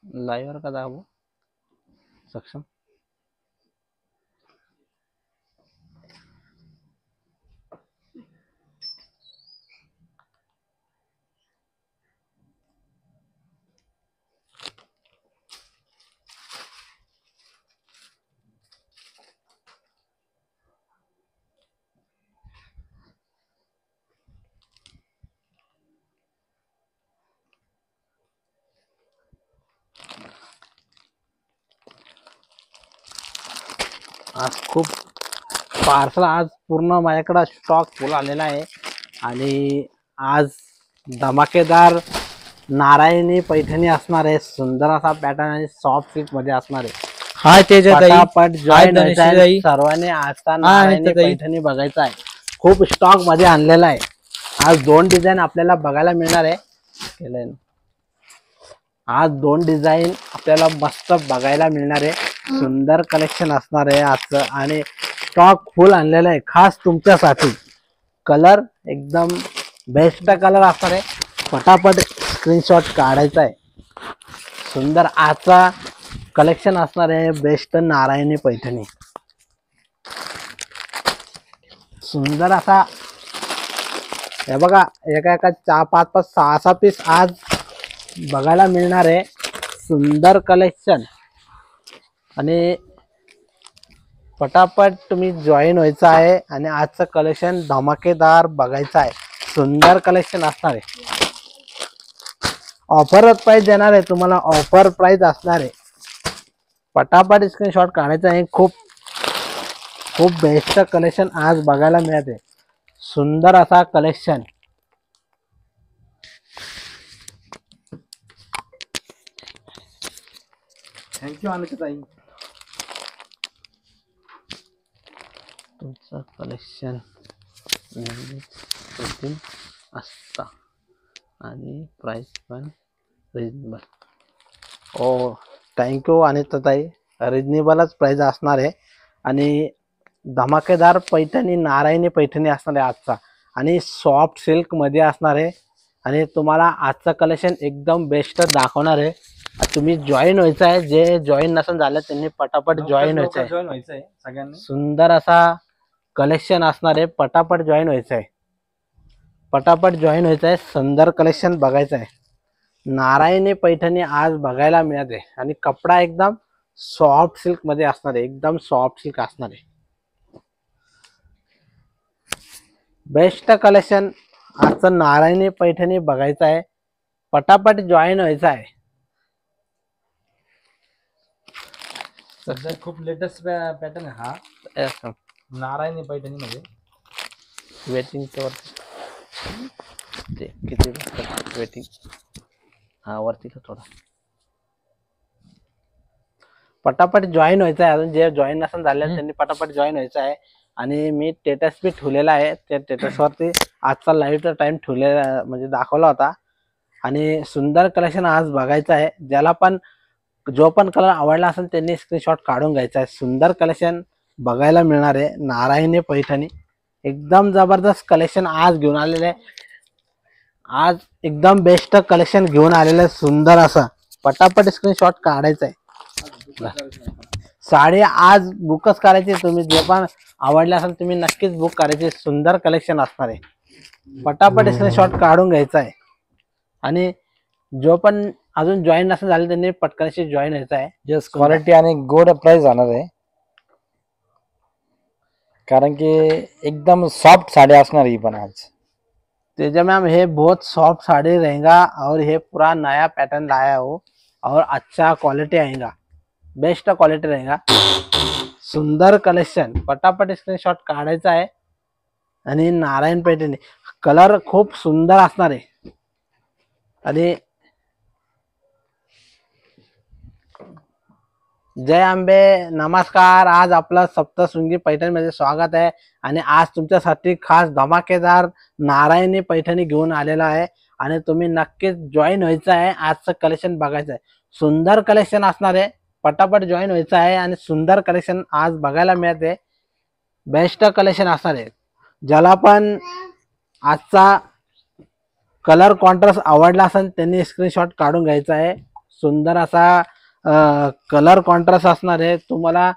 Live का दाबू सक्षम आज खूप पार्सल आज पूर्ण माझ्याकडे स्टॉक फुल आलेला आहे आणि आज धमाकेदार नारायणी पैठणी असणार आहे. सुंदर असा पॅटर्न आणि सॉफ्ट सिल्क मध्ये असणार आहे. हाय पटापट जॉईन सर्वांनी आजचा नारायणी पैठणी बघायचा आहे. खूप स्टॉक मध्ये आणलेला आहे. आज 2 डिझाईन आपल्याला बघायला मिळणार आहे. आज 2 डिझाईन आपल्याला मस्त बघायला मिळणार आहे. सुंदर कलेक्शन असणार आहे आजचं आणि स्टॉक फुल आणलेला आहे खास तुमच्यासाठी. कलर एकदम बेस्ट कलर असणार आहे. पटापट स्क्रीनशॉट काढायचा आहे. सुंदर आजचा कलेक्शन असणार आहे बेस्ट नारायणी पैठणी. सुंदर असा हे बघा एका 4, 5, 6 पीस आज बघायला मिळणार आहे. सुंदर कलेक्शन आणि पटापट तुम्ही जॉईन व्हायचं आहे आणि आजचं कलेक्शन धमाकेदार बघायचं आहे. सुंदर कलेक्शन असणार आहे. ऑफर प्राइस देणार आहे तुम्हाला. ऑफर प्राइस असणार आहे. पटापट स्क्रीनशॉट काढायचा आहे. खूप खूप बेस्ट कलेक्शन आज बघायला मिळते. सुंदर असा कलेक्शन. थँक्यू अनिताताई. तुमचं कलेक्शन असता आणि प्राइस पण रिजनेबल. ओ थँक्यू अनिताताई. रिजनेबलच प्राइस असणार आहे आणि धमाकेदार पैठणी नारायणी पैठणी असणार आहे आजचा आणि सॉफ्ट सिल्क मध्ये असणार आहे आणि तुम्हाला आजचं कलेक्शन एकदम बेस्ट दाखवणार आहे. तुम्ही जॉईन व्हायचं आहे. जे जॉईन नसेल झालं त्यांनी पटापट जॉईन व्हायचं आहे. सगळ्यांनी सुंदर असा कलेक्शन असणार आहे. पटापट जॉईन व्हायचं आहे. पटापट जॉईन व्हायचं आहे. सुंदर कलेक्शन बघायचं आहे. नारायणी पैठणी आज बघायला मिळते आणि कपडा एकदम सॉफ्ट सिल्क मध्ये असणार आहे. एकदम सॉफ्ट सिल्क असणार आहे. बेस्ट कलेक्शन आजचं नारायणी पैठणी बघायचं आहे. पटापट जॉईन व्हायचं आहे. सध्या खूप लेटेस्ट पॅटर्न आहे हा नारायणी पैठणी मध्ये. वेटिंगच्या वरती ते किती वेटिंग हा वरती थोडा. पटापट जॉईन व्हायचं आहे. अजून जे जॉईन नसेल झाले त्यांनी पटापट जॉईन व्हायचं आहे आणि मी स्टेटस बी ठेवलेला आहे. त्या स्टेटसवरती आजचा लाईव्हचा टाइम ठेवलेला म्हणजे दाखवला होता आणि सुंदर कलेक्शन आज बघायचं आहे. ज्याला पण जो पण कलर आवडला असेल त्यांनी स्क्रीनशॉट काढून घ्यायचा आहे. सुंदर कलेक्शन बघायला मिळणार आहे. नारायणी पैठणी एकदम जबरदस्त कलेक्शन आज घेऊन आलेले आहे. आज एकदम बेस्ट कलेक्शन घेऊन आलेलं आहे. सुंदर असं पटापट स्क्रीनशॉट काढायचा आहे. साडी आज बुकच करायची, तुम्ही जे पण आवडले असेल तुम्ही नक्कीच बुक करायचे. सुंदर कलेक्शन असणार आहे, पटापट स्क्रीनशॉट काढून घ्यायचा आहे. आणि जो पण अजून जॉईन नसेल झाले त्यांनी पटकनशी जॉईन व्हायचं आहे. जस्ट क्वालिटी आणि गुड प्राइस जाणार आहे, कारण की एकदम सॉफ्ट साडी असणार ही पण आज. तेजा मैम ये बहुत सॉफ्ट साड़ी रहेगा और ये पूरा नया पैटर्न लाया हो और अच्छा क्वालिटी आएगा, बेस्ट क्वालिटी रहेगा. सुंदर कलेक्शन, पटापट स्क्रीनशॉट काढायचा आहे. आणि नारायण पैठणी कलर खूप सुंदर असणार आहे. आणि जय आंबे, नमस्कार. आज आपलं सप्तशृंगी पैठणीमध्ये स्वागत आहे. आणि आज तुमच्यासाठी खास धमाकेदार नारायणी पैठणी घेऊन आलेला आहे. आणि तुम्ही नक्कीच जॉईन व्हायचं आहे, आजचं कलेक्शन बघायचं आहे. सुंदर कलेक्शन असणार आहे, पटापट जॉईन व्हायचं आहे. आणि सुंदर कलेक्शन आज बघायला मिळते, बेस्ट कलेक्शन असणार आहे. ज्याला पण आजचा कलर कॉन्ट्रास्ट आवडला असेल त्यांनी स्क्रीनशॉट काढून घ्यायचा आहे. सुंदर असा कलर कॉन्ट्रास्ट असणार आहे. तुम्हाला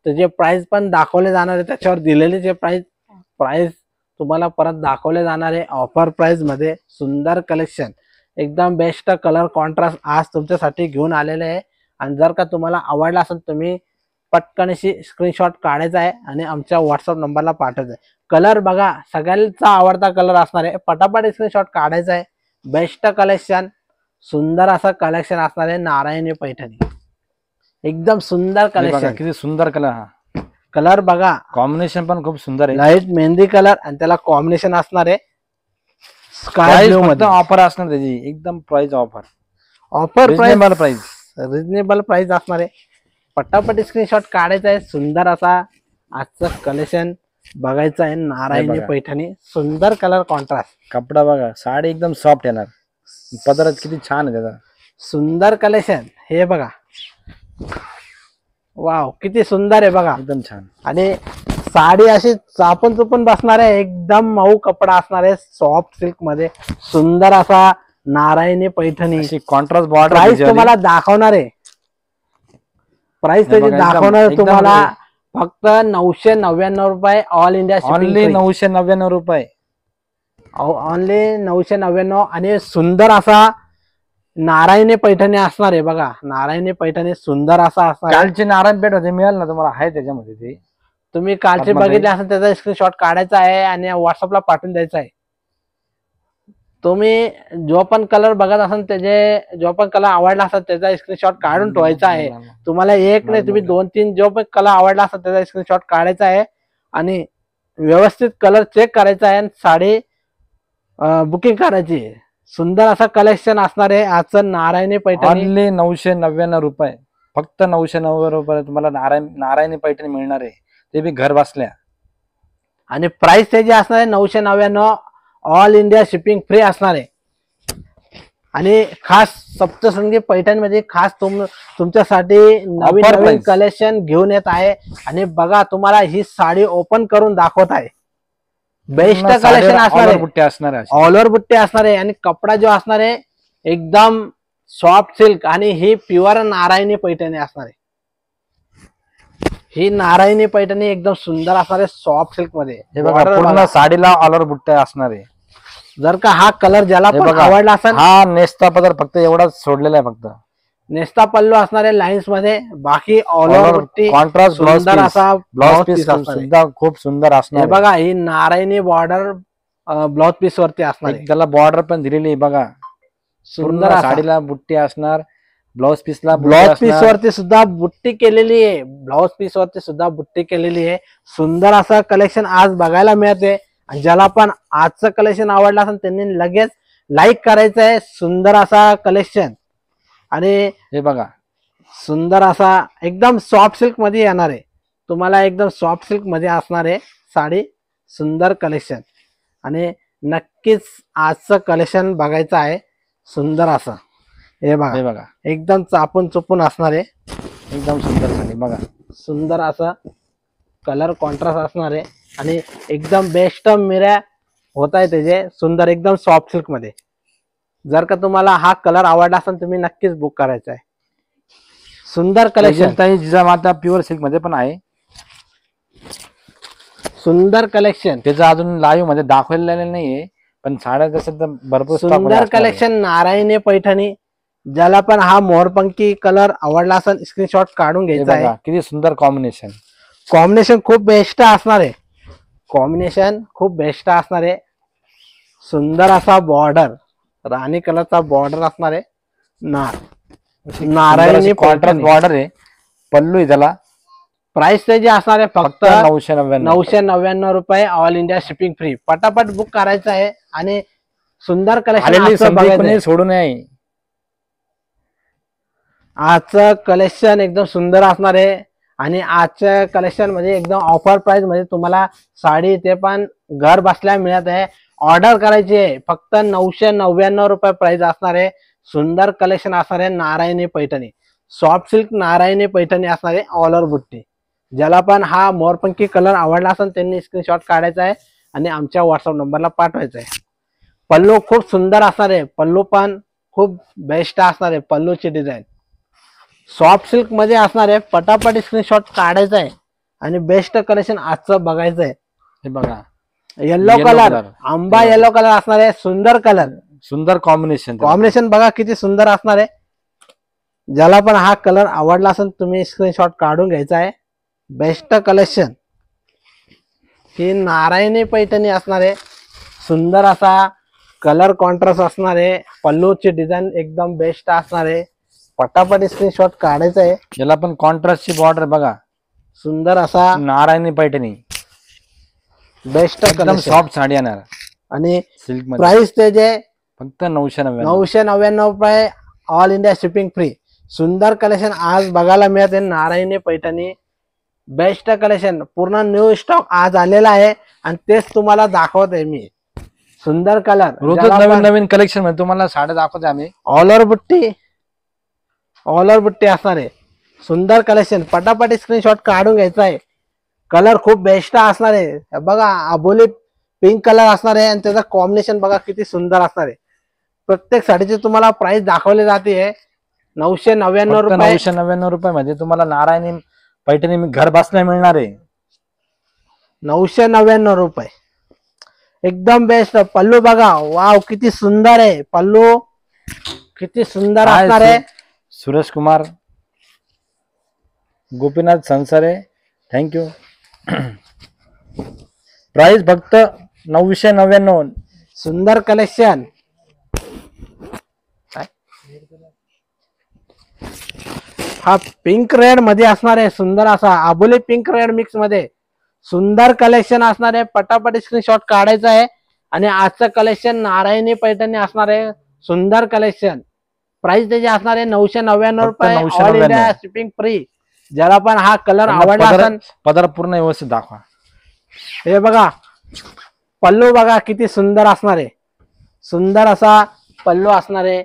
त्याचे प्राइस पण दाखवले जाणार आहे, त्याच्यावर दिलेले जे प्राइस तुम्हाला परत दाखवले जाणार आहे ऑफर प्राइस मध्ये. सुंदर कलेक्शन, एकदम बेस्ट कलर कॉन्ट्रास्ट आज तुमच्यासाठी घेऊन आलेले आहे. आणि जर का तुम्हाला आवडला असेल तुम्ही पटकनशी स्क्रीनशॉट काढायचा आहे आणि आमच्या व्हॉट्सअप नंबरला पाठवायचा आहे. कलर बघा, सगळ्यांचा आवडता कलर असणार आहे, पटापट स्क्रीनशॉट काढायचा आहे. बेस्ट कलेक्शन, सुंदर असं कलेक्शन असणार आहे नारायणी पैठणी. एकदम सुंदर कलेक्शन, किती सुंदर कलर. हा कलर बघा, कॉम्बिनेशन पण खूप सुंदर आहे. लाईट मेहंदी कलर आणि त्याला कॉम्बिनेशन असणार आहे स्काय ब्लू मध्ये. ऑफर असणार त्याची, एकदम price offer price reasonable price असणार आहे. पटापट स्क्रीनशॉट काढायचा आहे. सुंदर असा आजचं कलेक्शन बघायचं आहे नारायणी पैठणी. सुंदर कलर कॉन्ट्रास्ट, कपडा बघा, साडी एकदम सॉफ्ट येणार, पदरात किती छान आहे त्याचा. सुंदर कलेक्शन हे बघा, वाव किती सुंदर आहे बघा, एकदम छान. आणि साडी अशी चापून चुपून बसणार आहे, एकदम मऊ कपडा असणार आहे सॉफ्ट सिल्क मध्ये. सुंदर असा Narayani Paithani. Contrast border price तुम्हाला दाखवणार आहे, प्राइस त्याची दाखवणार आहे तुम्हाला फक्त 999 रुपये. ऑल इंडिया ओनली 999 रुपये, ओनली 999. आणि सुंदर असा नारायणी पैठणी असणार आहे बघा, नारायणी पैठणी सुंदर असा असणार. कालचे नारायण पेठ होते, मिळाल ना तुम्हाला, आहे त्याच्यामध्ये ते. तुम्ही कालचे बघितले असेल त्याचा स्क्रीनशॉट काढायचा आहे आणि व्हॉट्सअपला पाठवून द्यायचा आहे. तुम्ही जो पण कलर बघत असाल त्याचे, जो पण कलर आवडला असेल त्याचा स्क्रीनशॉट काढून ठेवायचा आहे. तुम्हाला एक नाही, तुम्ही 2-3 जो पण कलर आवडला असेल त्याचा स्क्रीनशॉट काढायचा आहे आणि व्यवस्थित कलर चेक करायचा आहे आणि साडी बुकिंग करायची आहे. सुंदर असा कलेक्शन असणार आहे आजचं नारायणी पैठणी. ओनली 999 रुपये, फक्त 999 रुपये तुम्हाला नारायणी पैठणी मिळणार आहे, ते बी घर बसल्या. आणि प्राइस त्याची असणार आहे 999. ऑल इंडिया शिपिंग फ्री असणार आहे. आणि खास सप्तशृंगी पैठणमध्ये खास तुमच्यासाठी नवीन नवीन कलेक्शन घेऊन येत आहे. आणि बघा, तुम्हाला ही साडी ओपन करून दाखवत आहे. बेस्ट कलेक्शन असणार आहे, ऑल ओव्हर बुट्टे असणार आहे. आणि कपडा जो असणार आहे एकदम सॉफ्ट सिल्क, आणि ही प्युअर नारायणी पैठणी असणार आहे. ही नारायणी पैठणी एकदम सुंदर असणार आहे सॉफ्ट सिल्क मध्ये. पूर्ण साडीला ऑल ओव्हर बुट्टे असणार आहे. जर का हा कलर ज्याला पण आवडला असेल, हा नेस्ता पदर फक्त एवढाच सोडलेला आहे, फक्त नेस्ता पल्लू असणार आहे लाईन्स मध्ये, बाकी ऑल ओव्हर बुट्टी कॉन्ट्रास्ट सुंदर असा ब्लाउज पीस सुद्धा खूप सुंदर असणार. बघा, ही नारायणी बॉर्डर ब्लाउज पीस वरती असणार आहे, त्याला बॉर्डर पण दिलेली आहे बघा. सुंदर साडीला बुट्टी असणार, ब्लाउज पीस वरती सुद्धा बुट्टी केलेली आहे, ब्लाउज पीस वरती सुद्धा बुट्टी केलेली आहे. सुंदर असं कलेक्शन आज बघायला मिळते. ज्याला पण आजचं कलेक्शन आवडलं असेल त्यांनी लगेच लाईक करायचं आहे. सुंदर असा कलेक्शन, आणि हे बघा सुंदर असा एकदम सॉफ्ट सिल्क मध्ये येणार आहे तुम्हाला, एकदम सॉफ्ट सिल्क मध्ये असणार आहे साडी. सुंदर कलेक्शन, आणि नक्कीच आजचं कलेक्शन बघायचं आहे. सुंदर असं हे बघा, एकदम चापून चुपून असणार आहे, एकदम सुंदर साडी बघा. सुंदर असं कलर कॉन्ट्रास्ट असणार आहे. आणि एकदम बेस्ट मिऱ्या होत आहे त्याचे, सुंदर एकदम सॉफ्ट सिल्क मध्ये. जर का तुम्हाला हा कलर आवडला असेल तुम्ही नक्कीच बुक करायचा आहे. सुंदर कलेक्शन, अजंताई जिजामाता प्युअर सिल्क मध्ये पण आहे. सुंदर कलेक्शन, त्याचं अजून लाईव्ह मध्ये दाखवलेलं नाहीये, पण साड्या तसं तर भरपूर stock मध्ये सुंदर असणार आहे. कलेक्शन नारायणी पैठणी. ज्याला पण हा मोरपंखी कलर आवडला असेल स्क्रीनशॉट काढून हे घ्यायचा आहे. बघा किती सुंदर कॉम्बिनेशन. कॉम्बिनेशन खूप बेस्ट असणार आहे. कॉम्बिनेशन खूप बेस्ट असणार आहे. सुंदर असा बॉर्डर, राणी कलरचा बॉर्डर असणार आहे. नारायणी कॉन्ट्रास्ट पैठणी. बॉर्डर आहे. पल्लू आहे त्याला. प्राइस त्याची असणार आहे फक्त फक्त 999. 999 रुपये. All India shipping free. पटापट बुक करायचं आहे आणि सुंदर आलेली कलेक्शन संधी बघायचं. कोणी सोडू नये. आजचं कलेक्शन एकदम सुंदर असणार आहे आणि आजच्या कलेक्शन मध्ये एकदम ऑफर प्राइस मध्ये तुम्हाला साडी ते पण घर बसल्या मिळत आहे. ऑर्डर करायची आहे फक्त 999 रुपये प्राइस असणार आहे. सुंदर कलेक्शन असणार आहे. नारायणी पैठणी, सॉफ्ट सिल्क नारायणी पैठणी असणार आहे. ऑल ओव्हर बुट्टी. ज्याला पण हा मोरपंखी कलर आवडला असेल त्यांनी स्क्रीनशॉट काढायचा आहे आणि आमच्या व्हॉट्सअप नंबरला पाठवायचा आहे. पल्लू खूप सुंदर असणार आहे. पल्लू पण खूप बेस्ट असणार आहे. पल्लूची डिझाईन सॉफ्ट सिल्क मध्ये असणार आहे. पटापट स्क्रीनशॉट काढायचा आहे आणि बेस्ट कलेक्शन आजचं बघायचं आहे. हे बघा येलो Yellow कलर, color. आंबा येलो कलर असणार आहे. सुंदर कलर, सुंदर कॉम्बिनेशन. कॉम्बिनेशन बघा किती सुंदर असणार आहे. ज्याला पण हा कलर आवडला असेल तुम्ही स्क्रीनशॉट काढून घ्यायचा आहे. Best collection. ही नारायणी पैठणी असणार आहे. सुंदर असा कलर कॉन्ट्रास्ट असणार आहे. पल्लूची डिझाईन एकदम बेस्ट असणार आहे. पटापट स्क्रीनशॉट काढायचा आहे. याला पण कॉन्ट्रास्टची बॉर्डर बघा. सुंदर असा नारायणी पैठणी बेस्ट एकदम कलेक्शन सॉफ्ट साडी येणार आणि सिल्क मध्ये. प्राइस त्याचे फक्त 999. 999 रुपये. All India shipping free. सुंदर कलेक्शन आज बघायला मिळत आहे. Narayani Paithani best collection. पूर्ण न्यू स्टॉक आज आलेला आहे आणि तेच तुम्हाला दाखवत आहे मी. सुंदर कलर, रोजच नवीन नवीन कलेक्शन मध्ये तुम्हाला साड्या दाखवते आम्ही. ऑल ओव्हर बुट्टी, ऑल ओव्हर बुट्टी असणार आहे. सुंदर कलेक्शन. पटापट स्क्रीनशॉट काढून घ्यायचा आहे. कलर खूप बेस्ट असणार आहे. बघा आबोली पिंक कलर असणार आहे आणि त्याचा कॉम्बिनेशन बघा किती सुंदर असणार आहे. प्रत्येक साडीची तुम्हाला प्राइस दाखवली जाते 999 रुपये. 999 रुपये मध्ये तुम्हाला नारायणी पैठणी घर बसल्या मिळणार आहे. 999 रुपये एकदम बेस्ट. पल्लू बघा, वाव किती सुंदर आहे. पल्लू किती सुंदर काय असणार आहे. सुरेश कुमार, गोपीनाथ संसारे, थँक्यू. प्राइस फक्त 999. सुंदर कलेक्शन. हा पिंक रेड मध्ये असणार आहे. सुंदर असा आबोली पिंक रेड मिक्स मध्ये सुंदर कलेक्शन असणार आहे. पटापट स्क्रीनशॉट काढायचा आहे आणि आजचं कलेक्शन नारायणी पैठणी असणार आहे. सुंदर कलेक्शन. प्राइस त्याची असणार आहे 999 रुपये. ऑल 999. India shipping free. ज्याला पण हा कलर आवडला असेल पदर पूर्ण व्यवस्थित दाखवा. हे बघा पल्लू बघा किती सुंदर असणार आहे. सुंदर असा पल्लू असणार आहे.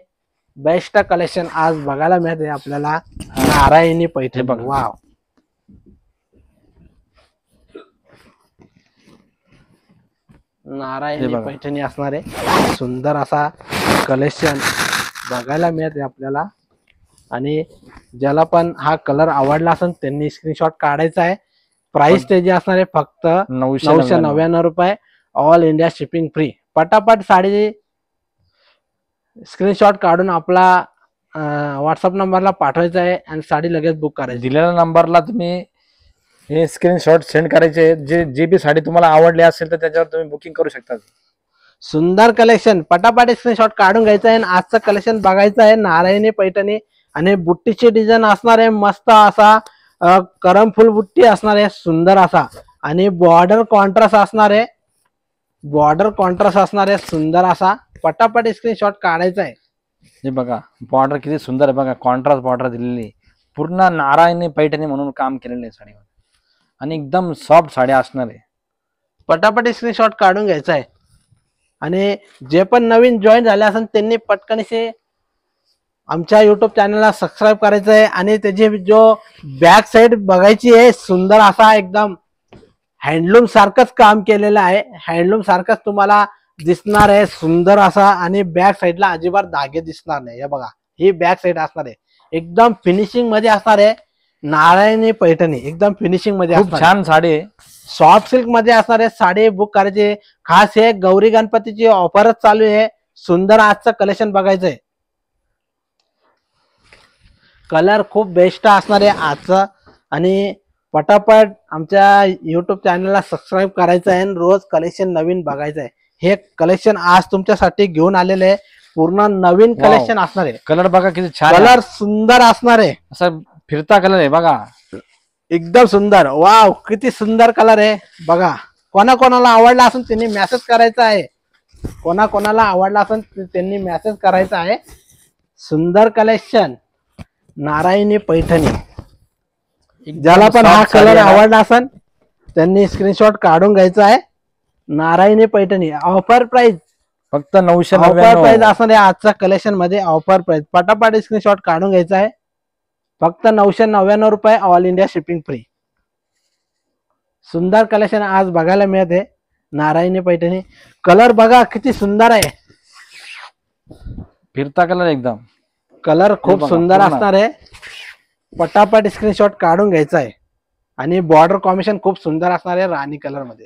बेस्ट कलेक्शन आज बघायला मिळते आपल्याला नारायणी पैठणी. बघा. वाव नारायणी बघा. पैठणी असणार आहे. सुंदर असा कलेक्शन बघायला मिळते आपल्याला आणि ज्याला पण हा कलर आवडला असेल त्यांनी स्क्रीनशॉट काढायचा आहे. प्राइस त्याची असणार आहे फक्त 999 रुपये. All India shipping free. पटापट साडी स्क्रीनशॉट काढून आपला व्हॉट्सअप नंबरला पाठवायचा आहे आणि साडी लगेच बुक करायची. दिलेल्या नंबरला तुम्ही हे स्क्रीनशॉट सेंड करायचे. जे बी साडी तुम्हाला आवडली असेल तर त्याच्यावर तुम्ही बुकिंग करू शकता. सुंदर कलेक्शन. पटापट स्क्रीनशॉट काढून घ्यायचं आहे आणि आजचं कलेक्शन बघायचं आहे. नारायणी पैठणी आणि बुट्टीची डिझाईन असणार आहे मस्त असा करमफुल बुट्टी असणार आहे. सुंदर असा आणि बॉर्डर कॉन्ट्रास्ट असणार आहे. बॉर्डर कॉन्ट्रास्ट असणार आहे सुंदर असा. पटापट स्क्रीनशॉट काढायचा आहे. हे बघा बॉर्डर किती सुंदर आहे. बघा कॉन्ट्रास्ट बॉर्डर दिलेली. पूर्ण नारायणी पैठणी म्हणून काम केलेलं आहे साडीवर आणि एकदम सॉफ्ट साड्या असणार आहे. पटापट स्क्रीनशॉट काढून घ्यायचा आहे आणि जे पण नवीन जॉईन झाले असेल त्यांनी पटकनशी आमच्या युट्यूब चॅनलला सबस्क्राईब करायचं आहे आणि त्याची जो बॅक साईड बघायची आहे. सुंदर असा एकदम हँडलूम सारखंच काम केलेलं आहे. हँडलूम सारखंच तुम्हाला दिसणार आहे. सुंदर असा आणि बॅक साईडला अजिबात धागे दिसणार नाही. हे बघा ही बॅक साईड असणार आहे एकदम फिनिशिंग मध्ये असणार आहे. नारायणी पैठणी एकदम फिनिशिंग मध्ये खूप असणार छान साडी आहे. सॉफ्ट सिल्क मध्ये असणार आहे. साडी बुक करायची खास हे गौरी गणपतीची ऑफरच चालू आहे. सुंदर आजचं कलेक्शन बघायचंय. कलर खूप बेस्ट असणार आहे आजचं. आणि पटापट आमच्या युट्यूब चॅनलला सबस्क्राईब करायचं आहे आणि रोज कलेक्शन नवीन बघायचं आहे. हे कलेक्शन आज तुमच्यासाठी घेऊन आलेले आहे. पूर्ण नवीन Wow. कलेक्शन असणार आहे. कलर बघा किती छान आहे. कलर सुंदर असणार आहे. असं फिरता कलर आहे बघा. एकदम सुंदर. वाव किती सुंदर कलर आहे बघा. कोणाकोणाला आवडला असून त्यांनी मेसेज करायचा आहे. कोणाकोणाला आवडला असून त्यांनी मेसेज करायचा आहे. सुंदर कलेक्शन नारायणी पैठणी. ज्याला पण हा soft साडी कलर आहे. आवडला असेल त्यांनी स्क्रीनशॉट काढून घ्यायचा आहे. नारायणी पैठणी ऑफर प्राइस फक्त 999. ऑफर प्राइस असणार आहे आजच्या कलेक्शन मध्ये. ऑफर प्राइस पटापट स्क्रीनशॉट काढून घ्यायचा आहे. फक्त 999 रुपये. All India shipping free. सुंदर कलेक्शन आज बघायला मिळते. नारायणी पैठणी कलर बघा किती सुंदर आहे. फिरता कलर एकदम. कलर खूप बघा, सुंदर पूर्ण. असणार आहे. पटापट स्क्रीनशॉट काढून घ्यायचा आहे. आणि बॉर्डर कॉम्बिनेशन खूप सुंदर असणार आहे राणी कलर मध्ये.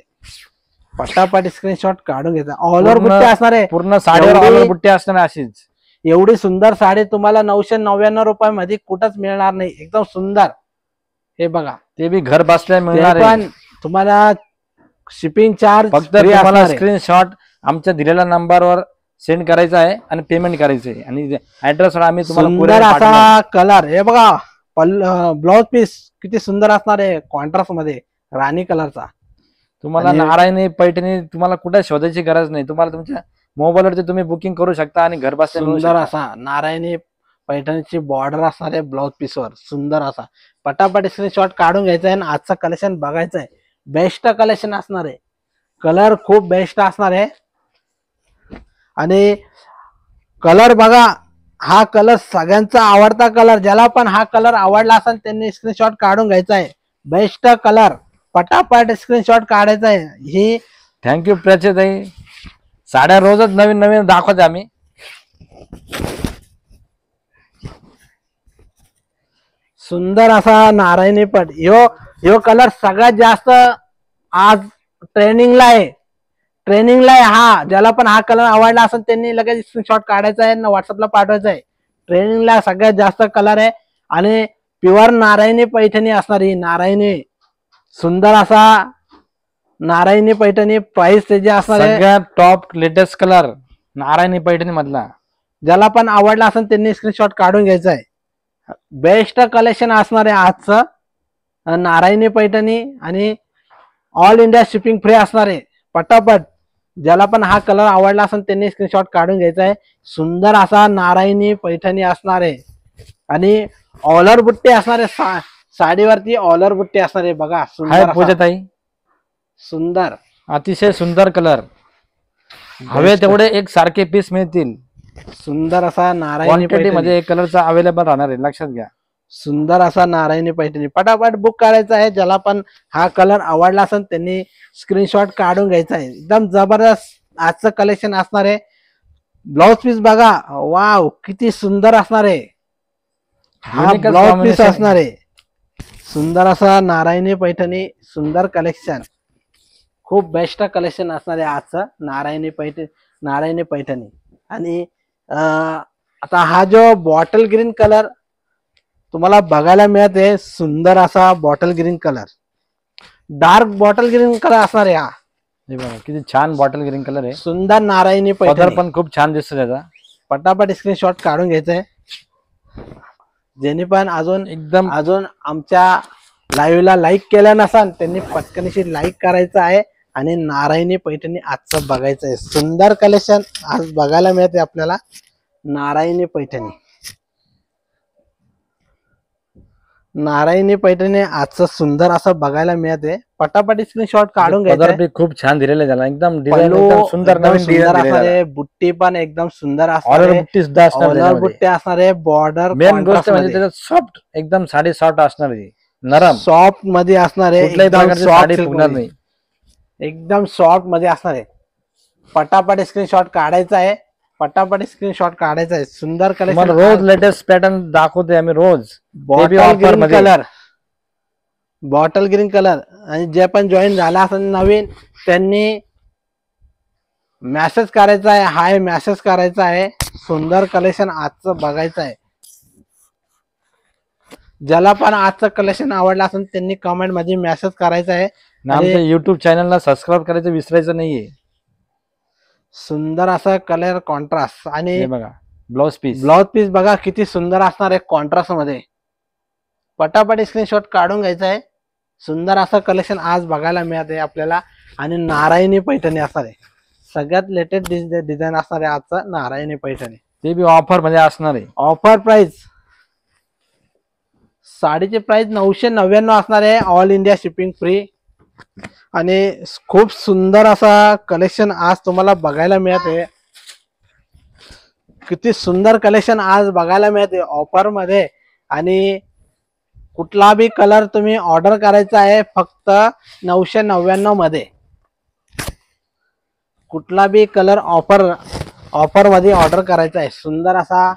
पटापट स्क्रीनशॉट काढून घ्यायचा. ऑल ओव्हर बुट्टी असणार आहे. पूर्ण साडीवर एवढी- ऑल बुट्टी असणार आहे अशीच. एवढी सुंदर साडी तुम्हाला 999 रुपयामध्ये कुठंच मिळणार नाही. एकदम सुंदर. हे बघा ते बी घर बसल्या ते मिळणार आहे. पण तुम्हाला शिपिंग चार्ज फक्त तुम्हाला स्क्रीनशॉट आमच्या दिलेल्या नंबरवर सेंड करायचा आहे आणि पेमेंट करायचं आहे. आणि ऍड्रेसवर आम्ही तुम्हाला सुंदर courier पाठवणार. असा कलर. हे बघा ब्लाउज पीस किती सुंदर असणार आहे कॉन्ट्रास्ट मध्ये राणी कलरचा. तुम्हाला आणि- नारायणी पैठणी तुम्हाला कुठे शोधायची गरज नाही. तुम्हाला तुमच्या मोबाईलवरती तुम्ही बुकिंग करू शकता आणि घर बसल्या मिळू सुंदर शकता. असा नारायणी पैठणीची बॉर्डर असणार आहे ब्लाउज पीसवर. सुंदर असा पटापट स्क्रीनशॉट काढून घ्यायचा आहे आणि आजचं कलेक्शन बघायचं आहे. बेस्ट कलेक्शन असणार आहे. कलर खूप बेस्ट असणार आहे. आणि कलर बघा हा कलर सगळ्यांचा आवडता कलर. ज्याला पण हा कलर आवडला असेल त्यांनी स्क्रीनशॉट काढून घ्यायचा आहे. बेस्ट कलर पटापट स्क्रीनशॉट काढायचा आहे. ही थँक्यू प्रचेताई. साड्या रोजच नवीन नवीन दाखवते आम्ही. सुंदर असा नारायणी पट. ह्यो कलर सगळ्यात जास्त आज ट्रेनिंगला आहे. ट्रेनिंगला आहे हा. ज्याला पण हा कलर आवडला असेल त्यांनी लगेच स्क्रीनशॉट काढायचा आहे आणि व्हॉट्सअपला पाठवायचा आहे. ट्रेनिंगला सगळ्यात जास्त कलर आहे. आणि प्युअर नारायणी पैठणी असणार ही. नारायणी सुंदर असा नारायणी पैठणी. प्राइस त्याची असणार आहे. सगळ्यात top latest colour Narayani Paithani मधला. ज्याला पण आवडला असेल त्यांनी स्क्रीनशॉट काढून घ्यायचा आहे. बेस्ट कलेक्शन असणार आहे आजचं नारायणी पैठणी. आणि ऑल इंडिया शिपिंग फ्री असणार आहे. पटापट ज्याला पण हा कलर आवडला असेल त्यांनी स्क्रीनशॉट काढून घ्यायचा आहे. सुंदर असा नारायणी पैठणी असणार आहे. आणि ऑलर बुट्टी असणार आहे. साडीवरती ऑलर बुट्टी असणार आहे बघा. हाय सुंदर असा. पूजाताई. सुंदर अतिशय सुंदर कलर. हवे तेवढे एक सारखे पीस मिळतील. सुंदर असा नारायणी क्वांटिटी पैठणी. मध्ये एक कलरचा अवेलेबल राहणार आहे. लक्षात घ्या. सुंदर असा नारायणी पैठणी. पटापट बुक करायचा आहे. ज्याला पण हा कलर आवडला असेल त्यांनी स्क्रीनशॉट काढून घ्यायचा आहे. एकदम जबरदस्त आजचं कलेक्शन असणार आहे. ब्लाउज पीस बघा. वाव किती सुंदर असणार आहे. हा Unique ब्लाउज पीस combination. असणार आहे. सुंदर असा नारायणी पैठणी. सुंदर कलेक्शन. खूप बेस्ट कलेक्शन असणार आहे आजचं नारायणी पैठणी. आणि आता हा जो बॉटल ग्रीन कलर तुम्हाला बघायला मिळते. सुंदर असा bottle green colour. Dark bottle green colour असणार आहे हा. हे बघा किती छान बॉटल ग्रीन कलर आहे. सुंदर नारायणी पदर पैठणी. पण खूप छान दिसतो त्याचा. पटापट स्क्रीनशॉट काढून घ्यायचंय. ज्यांनी पण एकदम अजून आमच्या लाईव्हला लाईक केलं नसाल त्यांनी पटकनशी लाईक करायचं आहे. आणि नारायणी पैठणी आजचं बघायचं आहे. सुंदर कलेक्शन आज बघायला मिळते आपल्याला. नारायणी पैठणी. नारायणी पैठणी आजचं सुंदर असं बघायला मिळते. पटापट स्क्रीनशॉट काढून पदर घ्यायचं. बी खूप छान दिलेलं आहे त्याला. एकदम डिझाईन पल्लू एकदम सुंदर एकदम नवीन सुंदर डिझाईन असणार दिलेलं आहे. आहे. बुट्टी पण एकदम सुंदर असणार ऑलर आहे. बुट्टी सुद्धा असणार ऑलर त्याच्यामध्ये. बुट्टी असणार आहे. बॉर्डर मेन गोष्ट म्हणजे त्याच्यात सॉफ्ट एकदम साडी सॉफ्ट असणार आहे. नरम. सॉफ्ट मध्ये असणार आहे. कुठल्याही एकदम प्रकारची सॉफ्ट साडी सिल्क फुगणार मध्ये. नाही. एकदम सॉफ्ट मध्ये असणार आहे. पटापट स्क्रीनशॉट काढायचा आहे पटापट स्क्रीनशॉट काढायचा आहे. सुंदर तुम्हाला कलेक्शन, रोज लेटेस्ट पॅटर्न दाखवतोय आम्ही रोज. ते बी बॉटल ऑफर ग्रीन मध्ये. Colour, bottle green colour. आणि जे पण जॉईन झाला असेल नवीन त्यांनी मेसेज करायचा आहे, हाय मेसेज करायचा आहे. सुंदर कलेक्शन आजचं बघायचं आहे. ज्याला पण आजचं कलेक्शन आवडलं असेल त्यांनी कमेंट मध्ये मेसेज करायचा आहे. आणि आमच्या युट्यूब चॅनलला सबस्क्राईब करायचं विसरायचं नाहीये. सुंदर असा कलर कॉन्ट्रास्ट आणि हे बघा ब्लाउज पीस. ब्लाउज पीस बघा किती सुंदर असणार आहे कॉन्ट्रास्ट मध्ये. पटापट स्क्रीनशॉट काढून घ्यायचा आहे. सुंदर असं कलेक्शन आज बघायला मिळत आहे आपल्याला. आणि नारायणी पैठणी असणार आहे. सगळ्यात लेटेस्ट डिझाईन असणार आहे आजचं नारायणी पैठणी. ते बी ऑफर मध्ये असणार आहे. ऑफर प्राइस, साडीची प्राइस 999 असणार आहे. All India shipping free. आणि खूप सुंदर असा कलेक्शन आज तुम्हाला बघायला मिळत आहे. किती सुंदर कलेक्शन आज बघायला मिळते ऑफर मध्ये. आणि कुठला बी कलर तुम्ही ऑर्डर करायचा आहे फक्त 999 मध्ये. कुठला बी कलर ऑफर मध्ये ऑर्डर करायचा आहे. सुंदर असा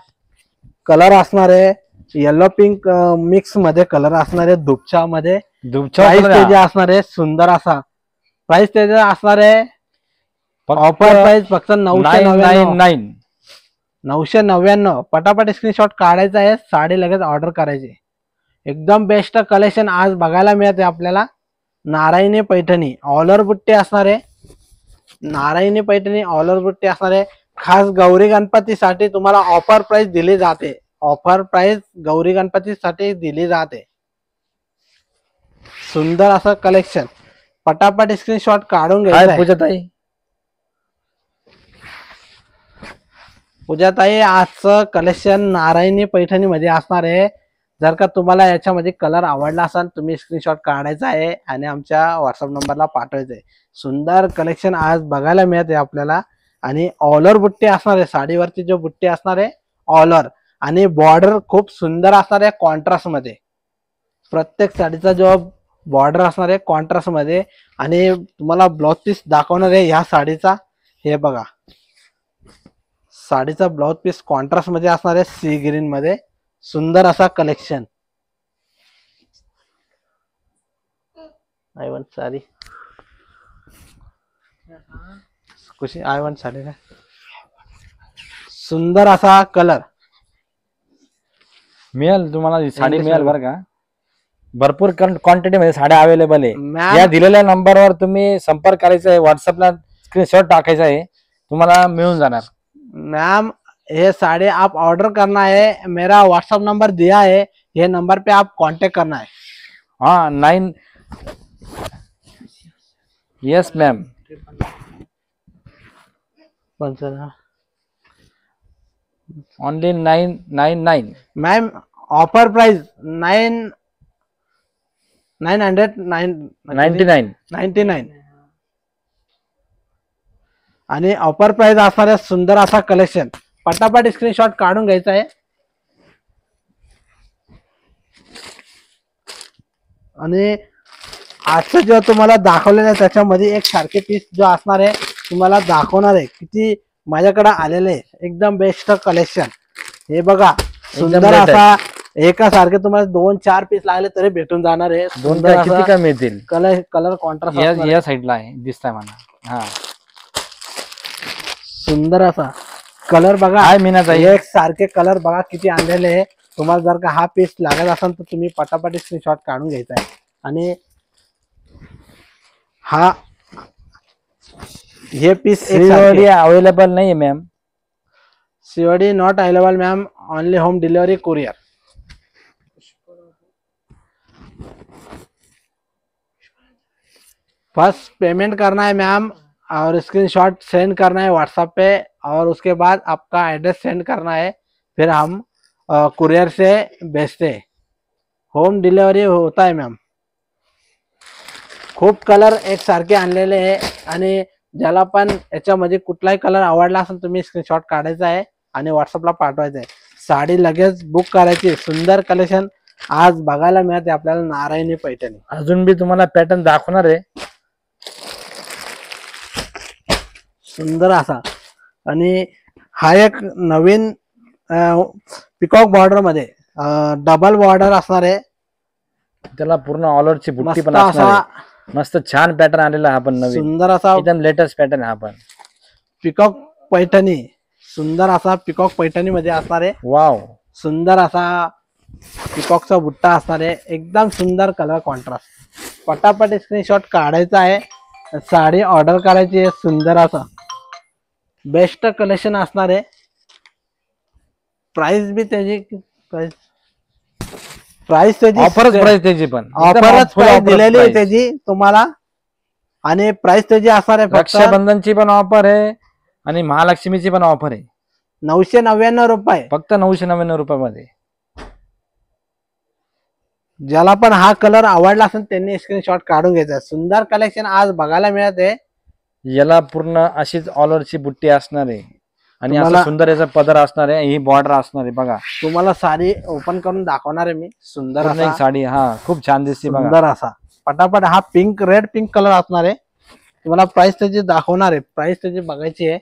कलर असणार आहे. येलो पिंक मिक्स मध्ये कलर असणार आहे. दुपछा मध्ये प्राइस त्याचे असणार आहे. सुंदर असा प्राइस त्याचे असणार आहे. ऑफर प्राइस फक्त 999. 999. पटापट स्क्रीनशॉट काढायचा आहे. साडी लगेच ऑर्डर करायची. एकदम बेस्ट कलेक्शन आज बघायला मिळते आपल्याला. नारायणी पैठणी ऑल ओव्हर बुट्टी असणार आहे. नारायणी पैठणी ऑल ओव्हर बुट्टी असणार आहे. खास गौरी गणपतीसाठी तुम्हाला ऑफर प्राइस दिली जाते. ऑफर प्राइस गौरी गणपतीसाठी दिली जाते. सुंदर असं कलेक्शन पटापट स्क्रीनशॉट काढून घ्यायचा. पूजाताई आजचं कलेक्शन नारायणी पैठणी मध्ये असणार आहे. जर का तुम्हाला याच्यामध्ये कलर आवडला असेल तुम्ही स्क्रीनशॉट काढायचा आहे आणि आमच्या व्हॉट्सअप नंबरला पाठवायचं आहे. सुंदर कलेक्शन आज बघायला मिळते आपल्याला. आणि ऑल ओव्हर बुट्टी असणार आहे. साडीवरती जो बुट्टी असणार आहे ऑल ओव्हर. आणि बॉर्डर खूप सुंदर असणार आहे कॉन्ट्रास्ट मध्ये. प्रत्येक साडीचा जो बॉर्डर असणार आहे कॉन्ट्रास्ट मध्ये. आणि तुम्हाला ब्लाउज पीस दाखवणार आहे ह्या साडीचा. हे बघा साडीचा ब्लाउज पीस कॉन्ट्रास्ट मध्ये असणार आहे सी ग्रीन मध्ये. सुंदर असा कलेक्शन. आय वॉन्ट साडी कशी आय वॉन्ट साडी ना. सुंदर असा कलर मिळेल तुम्हाला. साडी मिळेल बरं का. भरपूर क्वांटिटी मध्ये साड्या अवेलेबल आहे. मॅम या दिलेल्या नंबरवर तुम्ही संपर्क करायचा आहे. व्हॉट्सअपला स्क्रीनशॉट टाकायचा आहे. तुम्हाला मिळून जाणार. मैम ये साड़ी आप ऑर्डर करना है, मेरा व्हाट्सअप नंबर दिया है, ये नंबर पे आप कांटेक्ट करना है. हाँ 9 yes ma'am. Only 999. Ma'am offer price 999. आणि ऑफर प्राइस असणार आहे. सुंदर असा कलेक्शन पटापट स्क्रीनशॉट काढून घ्यायचा आहे. आणि आजचं जे तुम्हाला दाखवलेलं आहे त्याच्यामध्ये एक सारखे पीस जो असणार आहे तुम्हाला दाखवणार आहे. किती माझ्याकडे आलेले आहे एकदम बेस्ट कलेक्शन. हे बघा सुंदर असा एका सारखे तुम्हाला 2-4 पीस लागले तरी भेटून जाणार आहे. किती का मिळतील. कलर कॉन्ट्रास्ट या साईडला आहे दिसताय मला. हा सुंदर असा कलर बघा. काय मीनाच आहे. एक सारखे कलर बघा किती आणलेले आहे. तुम्हाला जर का हा पीस लागत असेल तर तुम्ही पटापट स्क्रीनशॉट काढून घ्यायचा आहे. आणि हा हे पीस सीओडी अवेलेबल नाही ma'am. COD not available ma'am. Only home delivery courier. First payment करना है मैम और स्क्रीनशॉट सेंड करना है व्हाट्सएप पे. और उसके बाद आपका एड्रेस सेंड करना है. फिर हम कुरियर से भेजते हैं. होम डिलिव्हरी होता है मॅम. खूप कलर एक सारखे आणलेले आहे. आणि ज्याला पण याच्यामध्ये कुठलाही कलर आवडला असेल तुम्ही स्क्रीनशॉट काढायचा आहे आणि व्हॉट्सअपला पाठवायचं आहे. साडी लगेच बुक करायची. सुंदर कलेक्शन आज बघायला मिळते आपल्याला नारायणी पैठणी. अजून बी तुम्हाला पॅटर्न दाखवणार आहे. सुंदर असा. आणि हा एक नवीन पिकॉक बॉर्डर मध्ये डबल बॉर्डर असणार आहे. त्याला पूर्ण ऑलरची बुट्टी मस्त पण असणार असा आहे. मस्त छान पॅटर्न आलेला हा पण नवीन, सुंदर असा एकदम लेटेस्ट पॅटर्न हा पण. पिकॉक पैठणी, सुंदर असा पिकॉक पैठणी मध्ये असणार आहे. वाव, सुंदर असा पिकॉकचा बुट्टा असणार आहे. एकदम सुंदर कलर कॉन्ट्रास्ट. पटापट स्क्रीनशॉट काढायचा आहे, साडी ऑर्डर करायची आहे. सुंदर असा बेस्ट कलेक्शन असणार आहे. प्राइस बी त्याची प्राइस त्याची ऑफरच प्राइस त्याची पण ऑफरच प्राइस दिलेली आहे त्याची तुम्हाला. आणि प्राइस त्याची असणार आहे फक्त रक्षाबंधनची पण ऑफर आहे आणि महालक्ष्मीची पण ऑफर आहे. 999 रुपये, फक्त 999 रुपयामध्ये. ज्याला पण हा कलर आवडला असेल त्यांनी स्क्रीनशॉट काढून घ्यायचा. सुंदर कलेक्शन आज बघायला मिळते. याला पूर्ण अशीच ऑलरची बुट्टी असणार आहे आणि असं सुंदर याचा पदर असणार आहे. ही बॉर्डर असणार आहे बघा. तुम्हाला साडी ओपन करून दाखवणार आहे मी. सुंदर पूर्ण एक असा साडी, हा खूप छान दिसते बघा. सुंदर असा पटापट हा पिंक रेड पिंक कलर असणार आहे. तुम्हाला प्राइस त्याची दाखवणार आहे. प्राइस त्याची बघायची आहे.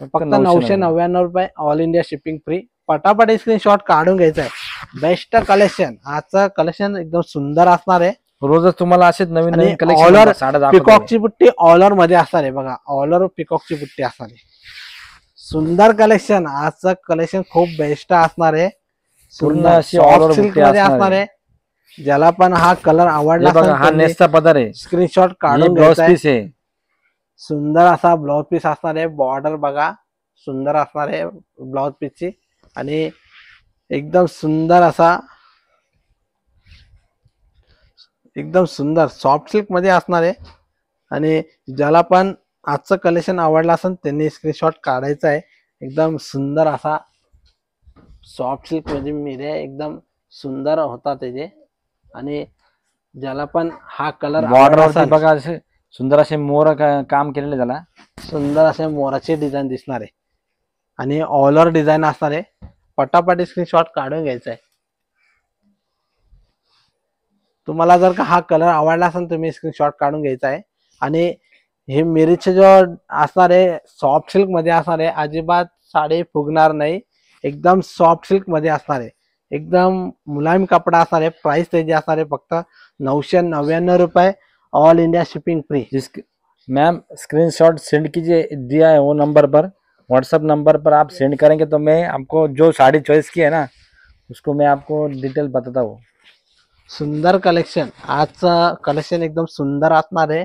फक्त 999 रुपये, ऑल इंडिया शिपिंग फ्री. पटापट स्क्रीनशॉट काढून घ्यायचा आहे. बेस्ट कलेक्शन, आजचं कलेक्शन एकदम सुंदर असणार आहे. रोजच तुम्हाला असेच नवीन नवीन ऑलर कलेक्शन साड्या दाखवतो. पिकॉकची बुट्टी ऑलर मध्ये असणार आहे बघा. ऑलर पिकॉकची बुट्टी असणार आहे. सुंदर कलेक्शन, आजचं कलेक्शन खूप बेस्ट असणार आहे. पूर्ण अशी ऑलर बुट्टी असणार आहे. ज्याला पण हा कलर आवडला बघा, हा नेसचा पदर आहे. स्क्रीनशॉट काढून ब्लाउज घ्यायचा पीस आहे. सुंदर असा ब्लाउज पीस असणार आहे. बॉर्डर बघा सुंदर असणार आहे ब्लाउज पीसची. आणि एकदम सुंदर असा, एकदम सुंदर सॉफ्ट सिल्क मध्ये असणार आहे. आणि ज्याला पण आजचं कलेक्शन आवडलं असेल त्यांनी स्क्रीनशॉट काढायचा आहे. एकदम सुंदर असा सॉफ्ट सिल्क मध्ये मिरे एकदम सुंदर होता त्याचे. आणि ज्याला पण हा कलर बॉर्डर बघा, असे सुंदर असे मोर काम केलेले, त्याला सुंदर असे मोराचे डिझाईन दिसणार आहे. आणि ऑल ओव्हर डिझाईन असणार आहे. पटापट स्क्रीनशॉट काढून घ्यायचा आहे. तुम्हाला जर का हा कलर आवडला असेल तुम्ही स्क्रीनशॉट काढून घ्यायचा आहे. आणि हे मिरीचे जो असणार आहे सॉफ्ट सिल्क मध्ये असणार आहे. अजिबात साडी फुगणार नाही. एकदम सॉफ्ट सिल्क मध्ये असणार आहे. एकदम मुलायम कपडा असणार आहे. प्राइस त्याची असणार आहे फक्त 999 रुपये, all India shipping free. Ma'am screenshot send कीजिए, दिया है वो नंबर पर, व्हाट्सएप नंबर पर आप सेंड करेंगे तो मैं आपको जो साड़ी चॉइस की है ना उसको मैं आपको डिटेल बताता हूँ. सुंदर कलेक्शन, आजचं कलेक्शन एकदम सुंदर असणार आहे.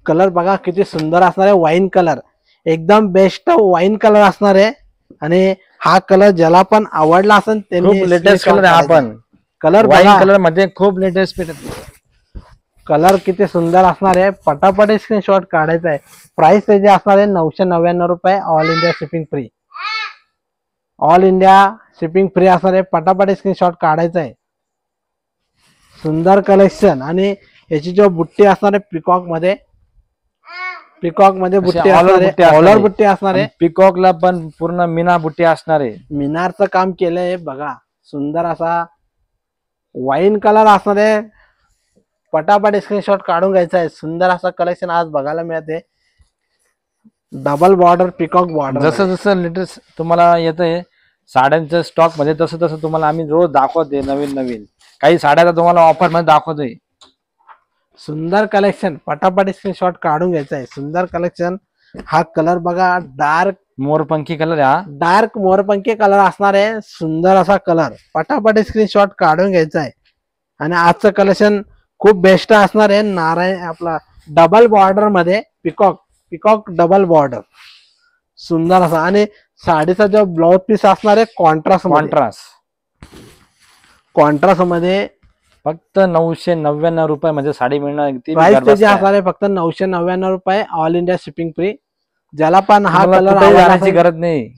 कलर बघा किती सुंदर असणार आहे. वाईन कलर, एकदम बेस्ट वाईन कलर असणार आहे. आणि हा कलर ज्याला पण आवडला असेल त्यांनी खूप लेटेस्ट कलर आहे. हा पण कलर वाईन कलर मध्ये खूप लेटेस्ट कलर किती सुंदर असणार आहे. पटापट स्क्रीनशॉट काढायचा आहे. प्राइस त्याची असणार आहे 999 रुपये, all India shipping free. All India shipping free असणार आहे. पटापट स्क्रीनशॉट काढायचा आहे. सुंदर कलेक्शन. आणि याची जो बुट्टी असणार आहे पिकॉक मध्ये बुट्टी असणार आहे. ऑलर बुट्टी असणार आहे. पिकॉकला पण पूर्ण मीना बुट्टी असणार आहे. मिनारचं काम केलंय बघा. सुंदर असा वाईन कलर असणार आहे. पटापट स्क्रीनशॉट काढून घ्यायचा आहे. सुंदर असा कलेक्शन आज बघायला मिळते. Double border peacock border. जसं जसं लेटेस्ट तुम्हाला येतंय साड्यांच्या स्टॉक मध्ये तसं तसं तुम्हाला आम्ही रोज दाखवतोय नवीन नवीन. काही साड्या तर तुम्हाला ऑफर मध्ये दाखवतोय. सुंदर कलेक्शन, पटापट स्क्रीनशॉट काढून घ्यायचा आहे. सुंदर कलेक्शन. हा कलर बघा डार्क मोरपंखी कलर आहे. डार्क मोरपंखी कलर असणार आहे. सुंदर असा कलर. पटापट स्क्रीनशॉट काढून घ्यायचा आहे. आणि आजचं कलेक्शन खूप बेस्ट असणार आहे. नारायण आपला डबल बॉर्डर मध्ये पिकॉक डबल बॉर्डर सुंदर असा. आणि साडीचा जो ब्लाउज पीस असणार आहे कॉन्ट्रास्ट मध्ये फक्त 999 रुपये मध्ये साडी मिळणार. प्राइस त्याची असणार आहे फक्त 999 रुपये, ऑल इंडिया शिपिंग फ्री. ज्याला पण हा कलर जाण्याची गरज नाही.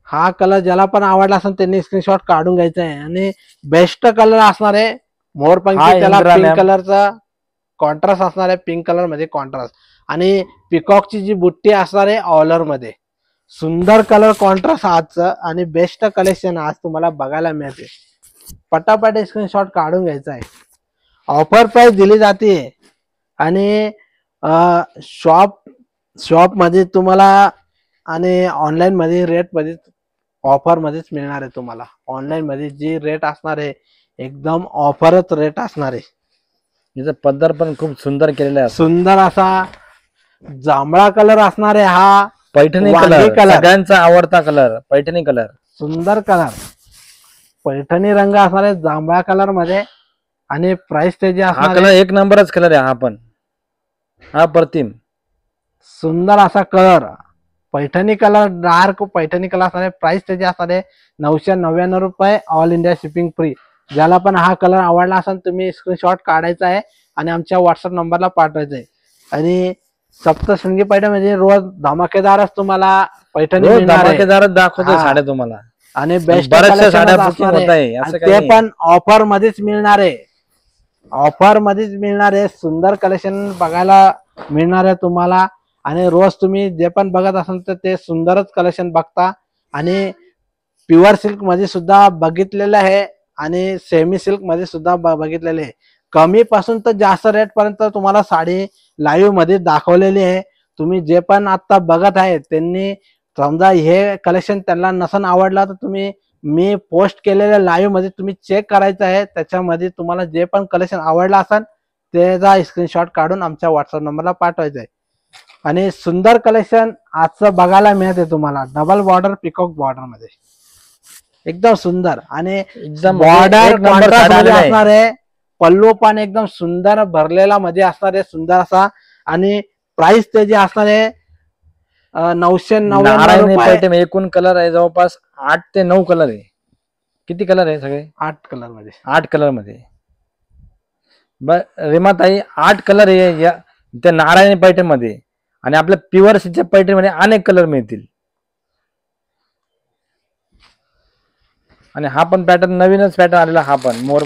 हा कलर ज्याला पण आवडला असेल त्यांनी स्क्रीनशॉट काढून घ्यायचा आहे. आणि बेस्ट कलर असणार आहे मोरपंखी. त्याला पिंक कलरचा कॉन्ट्रास्ट असणार आहे. पिंक कलर मध्ये कॉन्ट्रास्ट. आणि पिकॉकची जी बुट्टी असणार आहे ऑलर मध्ये. सुंदर कलर कॉन्ट्रास्ट आजचं. आणि बेस्ट कलेक्शन आज तुम्हाला बघायला मिळते. पटापट स्क्रीनशॉट काढून घ्यायचा आहे. ऑफर प्राइस दिली जाते. आणि शॉप मध्ये तुम्हाला आणि ऑनलाईन मध्ये रेट मध्ये ऑफर मध्येच मिळणार आहे तुम्हाला. ऑनलाईन मध्ये जी रेट असणार आहे एकदम ऑफरच रेट असणार आहे. याचा पदर पण खूप सुंदर केलेला आहे. सुंदर असा जांभळा कलर असणार आहे. हा पैठणी वांगी कलर सगळ्यांचा आवडता कलर, पैठणी कलर. सुंदर कलर पैठणी रंग असणार आहे जांभळा कलर मध्ये. आणि प्राइस त्याची हा असणार कलर आहे एक नंबरच कलर आहे. हा पण हा प्रतिम सुंदर असा colour Paithani colour, dark Paithani colour असणार आहे. प्राइस त्याची असणार आहे 999 रुपये, ऑल इंडिया शिपिंग फ्री. ज्याला पण हा कलर आवडला असेल तुम्ही स्क्रीनशॉट काढायचा आहे आणि आमच्या व्हॉट्सअप नंबरला पाठवायचा आहे. आणि सप्तशृंगी पैठणी म्हणजे रोज धमाकेदारच तुम्हाला पैठणी रोज मिळणार आहे. धमाकेदारच दाखवतोय हा. साड्या तुम्हाला. आणि बेस्ट बऱ्याचशा साड्या बुकिंग होत आहे, असं काही ते नाही. पण ऑफर मध्येच मिळणार आहे. ऑफर मध्येच मिळणार आहे. सुंदर कलेक्शन बघायला मिळणार आहे तुम्हाला. आणि रोज तुम्ही जे पण बघत असाल तर ते सुंदरच कलेक्शन बघता. आणि प्युअर सिल्क मध्ये सुद्धा बघितलेलं आहे आणि सेमी सिल्क मध्ये सुद्धा बघितलेले आहे. कमी पासून तर जास्त रेट पर्यंत तुम्हाला साडी लाईव्ह मध्ये दाखवलेली आहे. तुम्ही जे पण आता बघत आहे त्यांनी समजा हे कलेक्शन त्यांना नसन आवडला तर तुम्ही मी पोस्ट केलेल्या लाईव्ह मध्ये तुम्ही चेक करायचं आहे. त्याच्यामध्ये तुम्हाला जे पण कलेक्शन आवडला असेल त्याचा स्क्रीनशॉट काढून आमच्या व्हॉट्सअप नंबरला पाठवायचा आहे. आणि सुंदर कलेक्शन आजचं बघायला मिळते तुम्हाला डबल बॉर्डर पिकॉक बॉर्डर मध्ये एकदम सुंदर. आणि एकदम बॉर्डर एक नंबर कॉन्ट्रास्ट साड्या मध्ये आलेल्या आहे. असणार आहे. पल्लू पण एकदम सुंदर भरलेला मध्ये असणार आहे सुंदर असा. आणि प्राइस त्याची असणार आहे 999 नारायणी रुपये. पैठण एकूण कलर आहे जवळपास 8 ते 9 कलर आहे. किती कलर आहे सगळे? 8 कलर मध्ये. 8 कलर मध्ये. रीमाताई 8 कलर आहे या त्या नारायणी पैठण मध्ये. आणि आपल्या प्युअर सिल्कच्या पैठण मध्ये अनेक कलर मिळतील. आणि हा पण पॅटर्न नवीनच पॅटर्न आलेला, हा पण मोर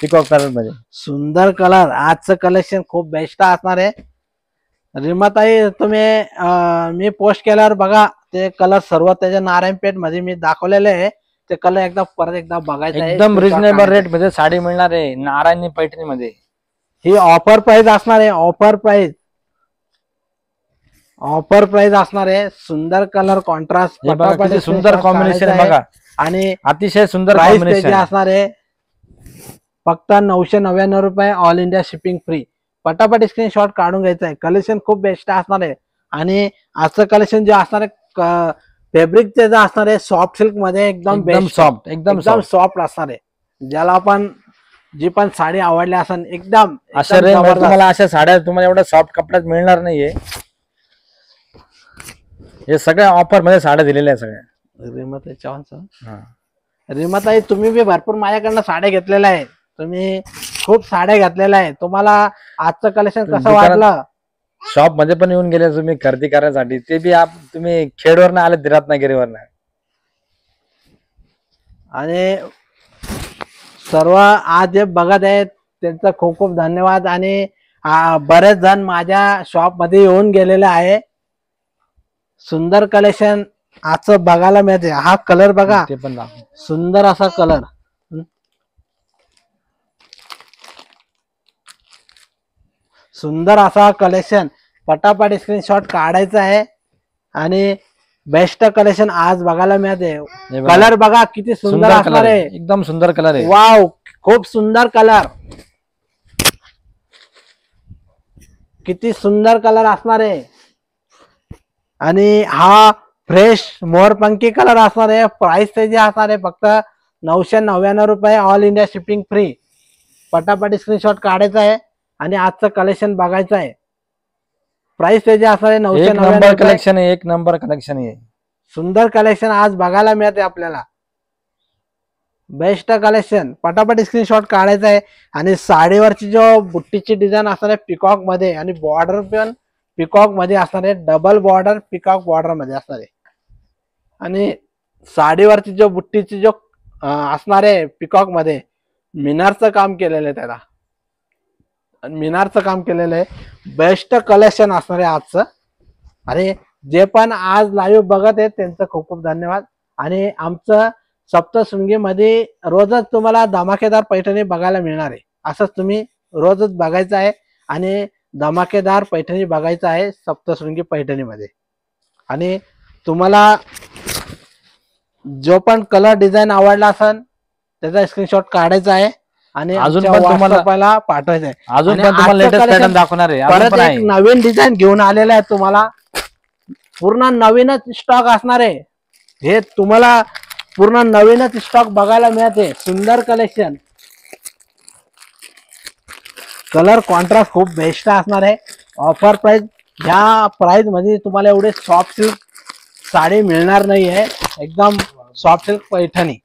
पिकॉक पॅटर्न मध्ये सुंदर कलर. आजचं कलेक्शन खूप बेस्ट असणार आहे. रीमाताई तुम्ही मी पोस्ट केल्यावर बघा ते कलर सर्व त्याच्या नारायणपेठ मध्ये मी दाखवलेले आहे. ते कलर एकदा परत एकदा बघायचं आहे. एकदम रिजनेबल रेट मध्ये साडी मिळणार आहे नारायणी पैठणी मध्ये. ही ऑफर प्राइस असणार आहे. ऑफर प्राइस असणार आहे. सुंदर कलर कॉन्ट्रास्ट हे बघा किती सुंदर कॉम्बिनेशन आहे बघा. आणि अतिशय सुंदर प्राइस कॉम्बिनेशन त्याची असणार आहे फक्त 999 रुपये, ऑल इंडिया शिपिंग फ्री. पटापट स्क्रीनशॉट काढून घ्यायचा आहे. कलेक्शन खूप बेस्ट असणार आहे. आणि आजचं कलेक्शन जे असणार आहे फॅब्रिक त्याचं असणार आहे सॉफ्ट सिल्क मध्ये एकदम बेस्ट सॉफ्ट, एकदम सॉफ्ट असणार आहे. ज्याला आपण जी पण साडी आवडली असेल एकदम अशा रेंज मध्ये तुम्हाला अशा साड्या तुम्हाला एवढ्या सॉफ्ट कपड्यात मिळणार नाहीये. हे सगळ्या ऑफर मध्ये साड्या दिलेल्या आहेत सगळ्या. रीमाताई चव्हाण रीमाताई तुम्ही बी भरपूर माझ्याकडनं साड्या घेतलेल्या आहेत. तुम्ही खूप साड्या घेतलेल्या आहेत. तुम्हाला आजचं कलेक्शन कसं वाटलं? शॉप मध्ये पण येऊन गेले तुम्ही खरेदी करण्यासाठी. ते बी तुम्ही खेडवर आले रत्नागिरीवर. आणि सर्व आज जे बघत आहेत त्यांचं खूप खूप धन्यवाद. आणि बरेच जण माझ्या शॉप मध्ये येऊन गेलेले आहे. सुंदर कलेक्शन आजचं बघायला मिळते. हा कलर बघा ते पण दाखव. सुंदर असा कलर. सुंदर असा कलेक्शन. पटापट स्क्रीनशॉट काढायचा आहे. आणि बेस्ट कलेक्शन आज बघायला मिळते. हे बघा. कलर बघा किती सुंदर सुंदर असणार कलर आहे. आहे, एकदम सुंदर कलर आहे. वाव खूप सुंदर कलर. किती सुंदर कलर असणार आहे. आणि हा फ्रेश मोरपंखी कलर असणार आहे. प्राइस त्याची असणार आहे फक्त 999 रुपये, ऑल इंडिया शिपिंग फ्री. पटापट स्क्रीनशॉट काढायचा आहे आणि आजचं कलेक्शन बघायचं आहे. प्राइस त्याची असणार आहे 999 रुपये. कलेक्शन आहे, एक नंबर कलेक्शन आहे. सुंदर कलेक्शन आज बघायला मिळते आपल्याला. Best collection. पटापट स्क्रीनशॉट काढायचा आहे. आणि साडीवरची जो बुट्टीची डिझाईन असणार आहे पिकॉक मध्ये आणि बॉर्डर पण पिकॉक मध्ये असणार आहे. डबल बॉर्डर पिकॉक बॉर्डर मध्ये असणार आहे. आणि साडीवरची जो बुट्टीची जो असणार आहे पिकॉक मध्ये मिनारचं काम केलेलं आहे त्याला. मिनारचं काम केलेलं आहे. बेस्ट कलेक्शन असणार आहे आजचं. अरे जे पण आज लाईव्ह बघत आहेत त्यांचं खूप खूप धन्यवाद. आणि आमचं सप्तशृंगी मध्ये रोजच तुम्हाला धमाकेदार पैठणी बघायला मिळणार आहे. असंच तुम्ही रोजच बघायचं आहे. आणि धमाकेदार पैठणी बघायचं आहे सप्तशृंगी पैठणीमध्ये. आणि तुम्हाला जो पण कलर डिझाईन आवडला असेल त्याचा स्क्रीनशॉट काढायचा आहे आणि अजून आमच्या पण तुम्हाला- WhatsApp-ला पाठवायचं आहे. अजून आणि पण तुम्हाला आजचं लेटेस्ट collection पॅटर्न दाखवणार आहे. अजून परत पण एक आहे. नवीन डिझाईन घेऊन आलेला आहे तुम्हाला. पूर्ण नवीनच स्टॉक असणार आहे. हे तुम्हाला पूर्ण नवीनच स्टॉक बघायला मिळते. सुंदर कलेक्शन. कलर कॉन्ट्रास्ट खूप बेस्ट असणार आहे. ऑफर प्राइस, ह्या प्राइस मध्ये तुम्हाला एवढे सॉफ्ट सिल्क साडी मिळणार नाही आहे. एकदम सॉफ्ट सिल्क पैठणी.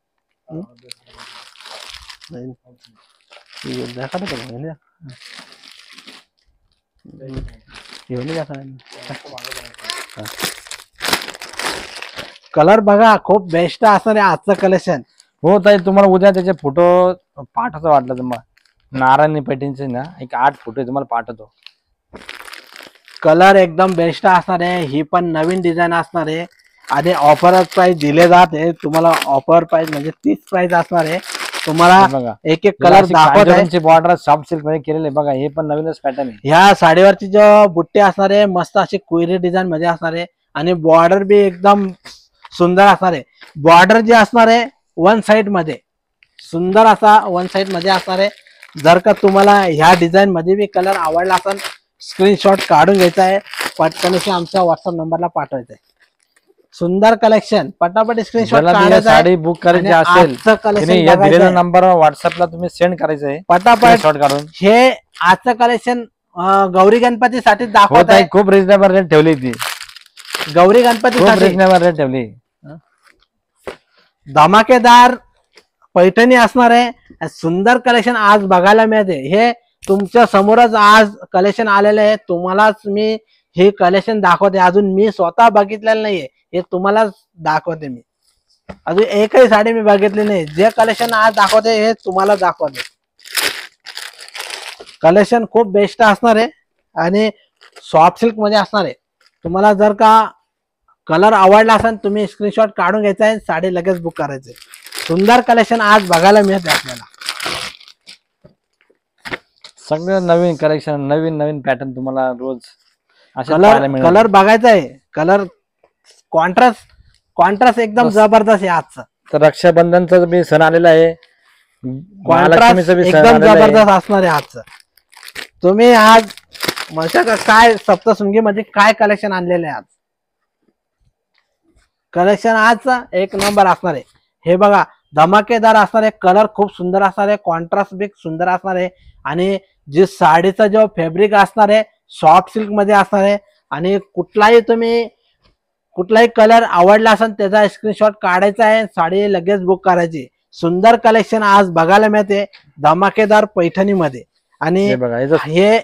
कलर बघा खूप बेस्ट असणार आहे आजचं कलेक्शन. हो ताई, तुम्हाला उद्या त्याचे फोटो पाठवतो वाटलं तुम्हाला. नारायणी पैठणीचे ना एक 8 फोटो तुम्हाला पाठवतो. कलर एकदम बेस्ट असणार आहे. ही पण नवीन डिझाईन असणार आहे आणि ऑफर प्राइस दिले जाते तुम्हाला. ऑफर प्राइस म्हणजे 30 प्राइस असणार आहे. तुम्हाला हे बघा, एक एक कलर दाखवत आहे. बॉर्डर सॉफ्ट सिल्क मध्ये केलेले बघा. हे पण नवीनच पॅटर्न आहे. ह्या साडीवरची जो बुट्टे असणार आहे मस्त अशी क्वेरी डिझाईन मध्ये असणार आहे आणि बॉर्डर बी एकदम सुंदर असणार आहे. बॉर्डर जे असणार आहे वन साइड मध्ये सुंदर असा वन साइड मध्ये असणार आहे. जर का तुम्हाला ह्या डिझाईन मध्ये बी कलर आवडला असेल स्क्रीनशॉट काढून घ्यायचा आहे. पटकन आमच्या व्हॉट्सअप नंबरला पाठवायचा आहे. सुंदर कलेक्शन. पटापट स्क्रीनशॉट काढायचा साडी बुक करायची असेल या दिलेल्या नंबरवर व्हॉट्सअपला तुम्ही सेंड करायचं आहे. पटापट शॉट काढून. हे आजचं कलेक्शन गौरी गणपतीसाठी दाखवत आहे. खूप रिजनेबल रेट ठेवली ती. गौरी खूप गणपतीसाठी रिजनेबल रेट ठेवली. धमाकेदार पैठणी असणार आहे. सुंदर कलेक्शन आज बघायला मिळते. हे तुमच्या समोरच आज कलेक्शन आलेले आहे. तुम्हालाच मी हे कलेक्शन दाखवते. अजून मी स्वतः बघितलेलं नाहीये. हे तुम्हालाच दाखवते. मी अजून एकही साडी मी बघितली नाही. जे कलेक्शन आज दाखवते हे तुम्हाला दाखवते. कलेक्शन खूप बेस्ट असणार आहे आणि सॉफ्ट सिल्क मध्ये असणार आहे. तुम्हाला जर का कलर आवडला असेल तुम्ही स्क्रीनशॉट काढून घ्यायचा आहे. साडी लगेच बुक करायचे. सुंदर कलेक्शन आज बघायला मिळते आपल्याला. सगळं नवीन कलेक्शन, नवीन नवीन पॅटर्न तुम्हाला रोज कलर बघायचा आहे. कलर कॉन्ट्रास्ट एकदम जबरदस्त आहे आजचा. तर रक्षाबंधनचा बी सण आलेला आहे. कॉन्ट्रास्ट एकदम जबरदस्त असणार आहे आजचं. तुम्ही आज म्हणता का काय सप्तशृंगी मध्ये काय कलेक्शन आणलेलं आहे आज. कलेक्शन आज एक नंबर असणार आहे. हे बघा धमाकेदार असणार आहे. कलर खूप सुंदर असणार आहे. कॉन्ट्रास्ट बी सुंदर असणार आहे आणि जे साडीचा जो फॅब्रिक असणार आहे सॉफ्ट सिल्क मध्ये असणार आहे. आणि कुठलाही कलर आवडला असेल त्याचा स्क्रीनशॉट काढायचा आहे. साडी लगेच बुक करायची. सुंदर कलेक्शन आज बघायला मिळते धमाकेदार पैठणी मध्ये. आणि हे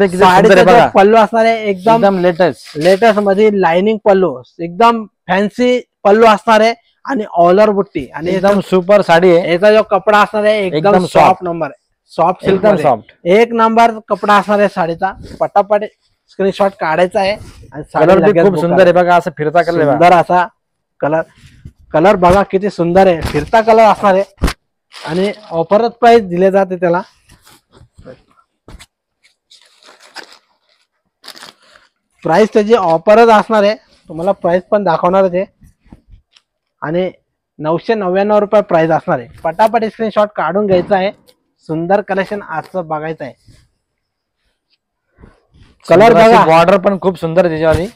साडीचा पल्लू असणार आहे एकदम लेटेस्ट मध्ये लाइनिंग पल्लू एकदम फॅन्सी पल्लू असणार आहे आणि ऑलर बुट्टी आणि एकदम सुपर साडी आहे. याचा जो कपडा असणार आहे एकदम सॉफ्ट नंबर आहे. सॉफ्ट सिल्क एकदम सॉफ्ट एक नंबर कपडा असणार आहे साडीचा. पटापट स्क्रीनशॉट काढायचा आहे आणि कलर खूप सुंदर आहे बघा. असं फिरता कलर सुंदर असा कलर बघा किती सुंदर आहे. फिरता कलर असणार आहे आणि ऑफरच प्राइस दिले जाते त्याला. प्राइस त्याची ऑफरच असणार आहे. तुम्हाला प्राइस पण दाखवणारच आहे आणि 999 रुपये प्राइस असणार आहे. पटापट स्क्रीनशॉट काढून घ्यायचा आहे. सुंदर कलेक्शन आजचं बघायचं आहे. कलर बघा बॉर्डर पण खूप सुंदर आहे त्याच्यावाली.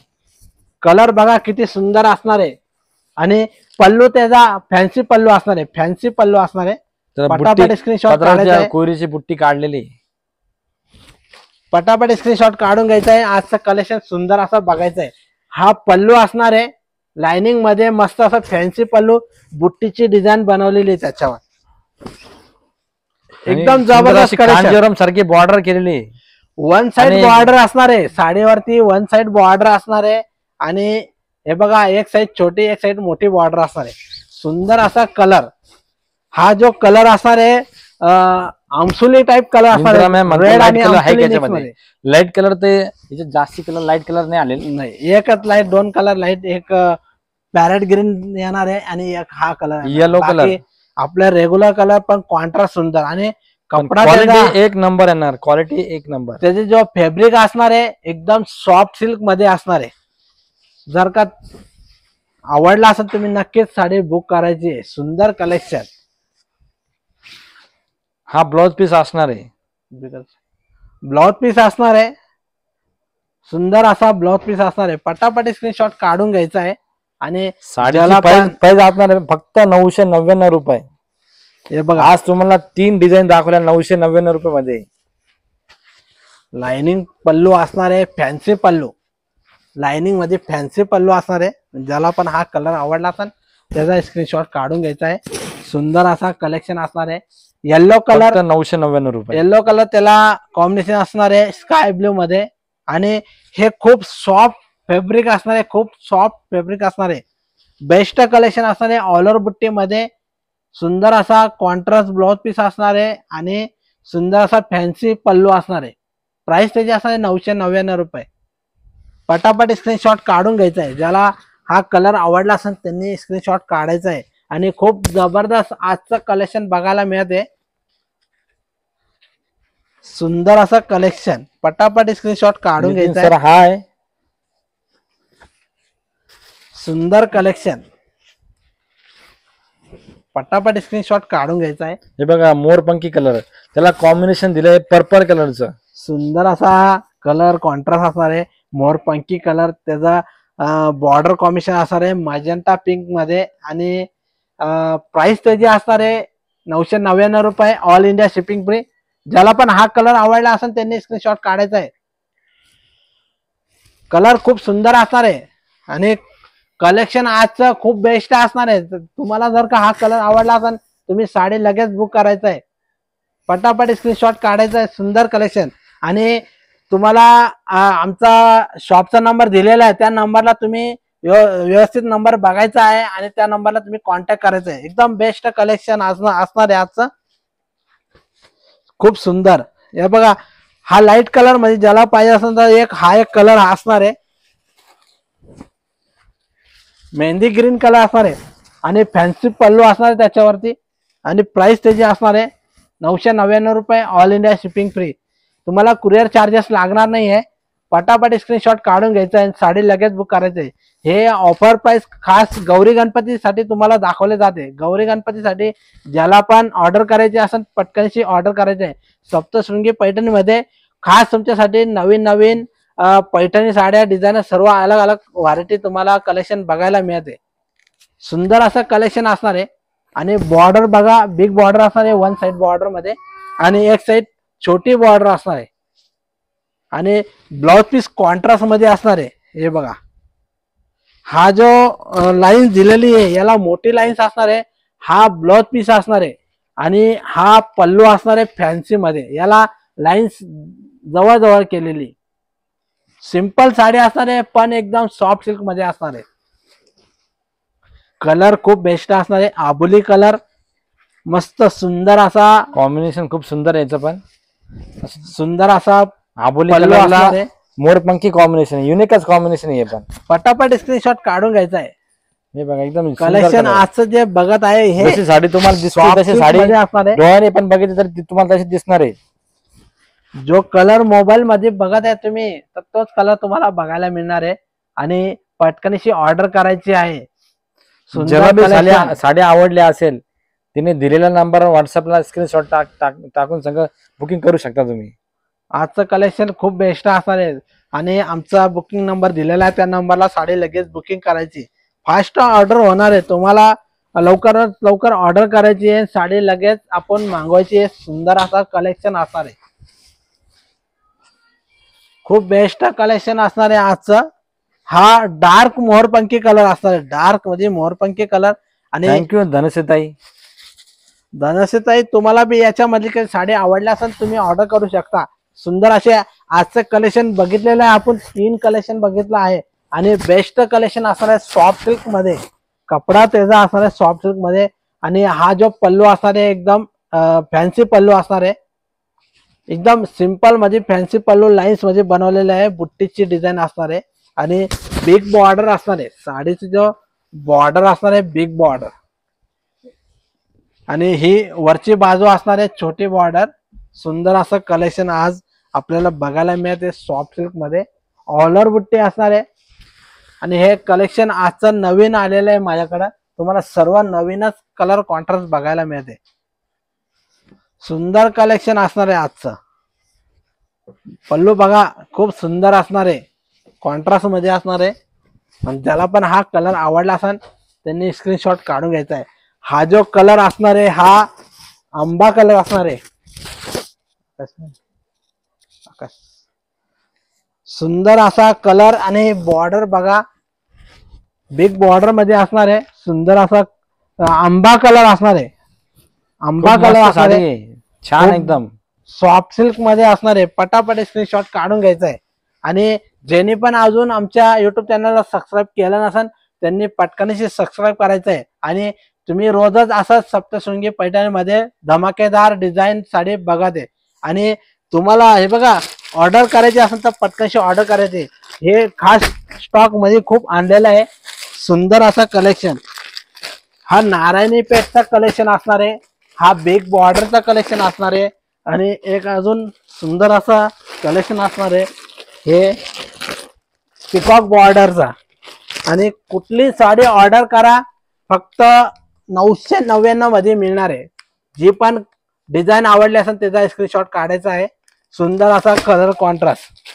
कलर बघा किती सुंदर असणार आहे आणि पल्लू त्याचा फॅन्सी पल्लू असणार आहे. फॅन्सी पल्लू असणार आहे. पटापट स्क्रीनशॉट काढायचा आहे. कोरीची बुट्टी काढलेली. पटापट स्क्रीनशॉट काढून घ्यायचा आहे. आजचं कलेक्शन सुंदर असं बघायचं आहे. हा पल्लू असणार आहे लाइनिंग मध्ये मस्त असं फॅन्सी पल्लू बुट्टीची डिझाईन बनवलेली आहे त्याच्यावर. एकदम जबरदस्त कांजीवरम सारखी बॉर्डर केलेली. वन साइड बॉर्डर असणार आहे साडीवरती. वन साइड बॉर्डर असणार आहे आणि हे बघा एक साइड छोटी एक साइड मोठी बॉर्डर असणार आहे. सुंदर असा कलर. हा जो कलर असणार आहे आमसुली टाइप कलर असणार आहे. रेड आणि लाईट कलर ते जास्ती कलर लाईट कलर नाही आलेले नाही. एकच लाईट 2 कलर लाईट. एक पॅरेट ग्रीन येणार आहे आणि एक हा कलर येलो कलर. आपल्या रेग्युलर कलर पण कॉन्ट्रास्ट सुंदर आणि कपडा क्वालिटी एक नंबर येणार, क्वालिटी एक नंबर. त्याचे जो फॅब्रिक असणार आहे एकदम सॉफ्ट सिल्क मध्ये असणार आहे. जर का आवडला असेल तुम्ही नक्कीच साडी बुक करायची आहे. सुंदर कलेक्शन. हा ब्लाउज पीस असणार आहे. ब्लाउज पीस असणार आहे. सुंदर असा ब्लाउज पीस असणार आहे. पटापट स्क्रीनशॉट काढून घ्यायचा आहे. आणि साडीची प्राइस असणार आहे फक्त 999 रुपये. हे बघा आज तुम्हाला 3 डिझाईन दाखवल्या 999 रुपये मध्ये. लाइनिंग पल्लू असणार आहे. फॅन्सी पल्लू, लाइनिंग मध्ये फॅन्सी पल्लू असणार आहे. ज्याला पण हा कलर आवडला असेल त्याचा स्क्रीनशॉट काढून घ्यायचा आहे. सुंदर असा कलेक्शन असणार आहे. येलो कलर 999 रुपये. येलो कलर त्याला कॉम्बिनेशन असणार आहे स्काय ब्ल्यू मध्ये. आणि हे खूप सॉफ्ट फॅब्रिक असणार आहे. खूप सॉफ्ट फॅब्रिक असणार आहे. बेस्ट कलेक्शन असणार आहे. ऑल ओव्हर बुट्टी मध्ये सुंदर असा कॉन्ट्रास्ट ब्लाउज पीस असणार आहे. आणि सुंदर असा फॅन्सी पल्लू असणार आहे. प्राइस त्याची असणार आहे 999 रुपये. पटापट स्क्रीनशॉट काढून घ्यायचा आहे. ज्याला हा कलर आवडला असेल त्यांनी स्क्रीनशॉट काढायचा आहे. आणि खूप जबरदस्त आजचं कलेक्शन बघायला मिळते. सुंदर असं कलेक्शन. पटापट स्क्रीनशॉट काढून घ्यायचा सर. हा आहे सुंदर कलेक्शन. पटापट स्क्रीनशॉट काढून घ्यायचा आहे. हे बघा मोरपंखी कलर, त्याला कॉम्बिनेशन दिलंय पर्पल कलरचं. सुंदर असा कलर कॉन्ट्रास्ट असणार आहे. मोरपंखी कलर त्याचा बॉर्डर कॉम्बिनेशन असणार आहे मजेंटा पिंक मध्ये. आणि प्राइस त्याची असणार आहे 999 रुपये. All India shipping free. ज्याला पण हा कलर आवडला असेल त्यांनी स्क्रीनशॉट काढायचा आहे. कलर खूप सुंदर असणार आहे. आणि कलेक्शन आजचं खूप बेस्ट असणार आहे. तुम्हाला जर का हा कलर आवडला असेल तुम्ही साडी लगेच बुक करायचं आहे. पटापट स्क्रीनशॉट काढायचा आहे. सुंदर कलेक्शन. आणि तुम्हाला आमचा शॉपचा नंबर दिलेला आहे. त्या नंबरला तुम्ही व्यवस्थित नंबर बघायचा आहे आणि त्या नंबरला तुम्ही कॉन्टॅक्ट करायचा आहे. एकदम बेस्ट कलेक्शन असणार आहे आजचं. खूप सुंदर. हे बघा हा लाईट कलर मध्ये ज्याला पाहिजे असेल तर हा एक कलर असणार आहे. मेहंदी ग्रीन कलर असणार आहे. आणि फॅन्सी पल्लू असणार आहे त्याच्यावरती. आणि प्राइस त्याची असणार आहे 999 रुपये. All India shipping free. तुम्हाला कुरिअर चार्जेस लागणार नाही आहे. पटापट स्क्रीनशॉट काढून घ्यायचा आहे. साडी लगेच बुक करायचं आहे. हे ऑफर प्राइस खास गौरी गणपतीसाठी तुम्हाला दाखवले जाते. गौरी गणपतीसाठी ज्याला पण ऑर्डर करायची असेल पटकनशी ऑर्डर करायची आहे. सप्तशृंगी पैठणीमध्ये खास तुमच्यासाठी नवीन नवीन पैठणी साड्या डिझाईन सर्व अलग अलग व्हरायटी तुम्हाला कलेक्शन बघायला मिळते. सुंदर असं कलेक्शन असणार आहे. आणि बॉर्डर बघा बिग बॉर्डर असणार आहे वन साइड बॉर्डर मध्ये. आणि एक साइड छोटी बॉर्डर असणार आहे. आणि ब्लाउज पीस कॉन्ट्रास्ट मध्ये असणार आहे. हे बघा हा जो लाईन्स दिलेली आहे याला मोठी लाईन्स असणार आहे. हा ब्लाउज पीस असणार आहे. आणि हा पल्लू असणार आहे फॅन्सी मध्ये. याला लाईन्स जवळजवळ केलेली. सिंपल साडी असणार आहे पण एकदम सॉफ्ट सिल्क मध्ये असणार आहे. कलर खूप बेस्ट असणार आहे. आबोली कलर मस्त सुंदर असा कॉम्बिनेशन खूप सुंदर याचं पण. सुंदर असा आबोली पल्लू कलरला असणार आहे. मोरपंखी कॉम्बिनेशन युनिकच कॉम्बिनेशन आहे. पण पटापट स्क्रीनशॉट काढून घ्यायचा आहे. हे बघा एकदम कलेक्शन आजचं जे बघत आहे हे जशी साडी तुम्हाला दिसते soft तशी silk साडी मध्ये असणार आहे. डोळ्याने पण बघितली तर तुम्हाला तशी दिसणार आहे. जो कलर मोबाईल मध्ये बघत आहे तुम्ही तर तोच कलर तुम्हाला बघायला मिळणार आहे. आणि पटकनशी ऑर्डर करायची आहे. ज्याला सुंदर बी collection. साडी आवडल्या असेल तिने दिलेल्या नंबरवर व्हॉट्सअपला स्क्रीनशॉट टाकून सगळं बुकिंग करू शकता तुम्ही. आजचं कलेक्शन खूप बेस्ट असणार आहे. आणि आमचा बुकिंग नंबर दिलेला आहे त्या नंबरला साडी लगेच बुकिंग करायची. फास्ट ऑर्डर होणार आहे. तुम्हाला लवकरात लवकर ऑर्डर करायची आहे. साडी लगेच आपण मागवायची आहे. सुंदर असा कलेक्शन असणार आहे. खूप बेस्ट कलेक्शन असणार आहे आजचं. हा डार्क मोरपंखी कलर असणार आहे. डार्क म्हणजे मोरपंखी कलर. आणि थँक्यू धनसेताई. धनसेताई तुम्हाला बी याच्यामधली काही साडी आवडल्या असेल तुम्ही ऑर्डर करू शकता. सुंदर असे आजचं कलेक्शन बघितलेलं आहे आपण. 3 कलेक्शन बघितलं आहे. आणि बेस्ट कलेक्शन असणार आहे सॉफ्ट सिल्क मध्ये. कपडा त्याचा असणार आहे सॉफ्ट सिल्क मध्ये. आणि हा जो पल्लू असणार आहे एकदम फॅन्सी पल्लू असणार आहे. एकदम सिंपल मध्ये फॅन्सी पल्लू लाईन्स मध्ये बनवलेले आहे. बुट्टीची डिझाईन असणार आहे. आणि बिग बॉर्डर असणार आहे. साडीची जो बॉर्डर असणार आहे बिग बॉर्डर. आणि ही वरची बाजू असणार आहे छोटी बॉर्डर. सुंदर असं कलेक्शन आज आपल्याला बघायला मिळते सॉफ्ट सिल्क मध्ये. ऑलर बुट्टी असणार आहे आणि हे कलेक्शन आजचं नवीन आलेलं आहे माझ्याकडे. तुम्हाला सर्व नवीनच कलर कॉन्ट्रास्ट बघायला मिळते. सुंदर कलेक्शन असणार आहे आजचं. पल्लू बघा खूप सुंदर असणार आहे, कॉन्ट्रास्ट मध्ये असणार आहे. आणि ज्याला पण हा कलर आवडला असेल त्यांनी स्क्रीनशॉट काढून घ्यायचा आहे. हा जो कलर असणार आहे हा आंबा कलर असणार आहे. सुंदर असा कलर आणि बॉर्डर बघा बिग बॉर्डर मध्ये असणार आहे. सुंदर असा आंबा कलर असणार आहे. आंबा कलर असणार आहे, छान एकदम सॉफ्ट सिल्क मध्ये असणार आहे. पटापट स्क्रीनशॉट काढून घ्यायचा आहे. आणि ज्यांनी पण अजून आमच्या युट्यूब चॅनलला सबस्क्राईब केलं नसेल त्यांनी पटकनशी सबस्क्राईब करायचं आहे. आणि तुम्ही रोजच असंच सप्तशृंगी पैठणीमध्ये धमाकेदार डिझाईन साडी बघत आहे. आणि तुम्हाला हे बघा ऑर्डर करायची असेल तर पटकनशी ऑर्डर करायची. हे खास स्टॉक मध्ये खूप आणलेलं आहे. सुंदर असं कलेक्शन. हा नारायणी पेठचा कलेक्शन असणार आहे. हा बिग बॉर्डरचा कलेक्शन असणार आहे. आणि एक अजून सुंदर असा कलेक्शन असणार आहे हे पिकॉक बॉर्डरचा. आणि कुठली साडी ऑर्डर करा फक्त 999 मध्ये मिळणार आहे. जी पण डिझाईन आवडली असेल त्याचा स्क्रीनशॉट काढायचा आहे. सुंदर असा कलर कॉन्ट्रास्ट.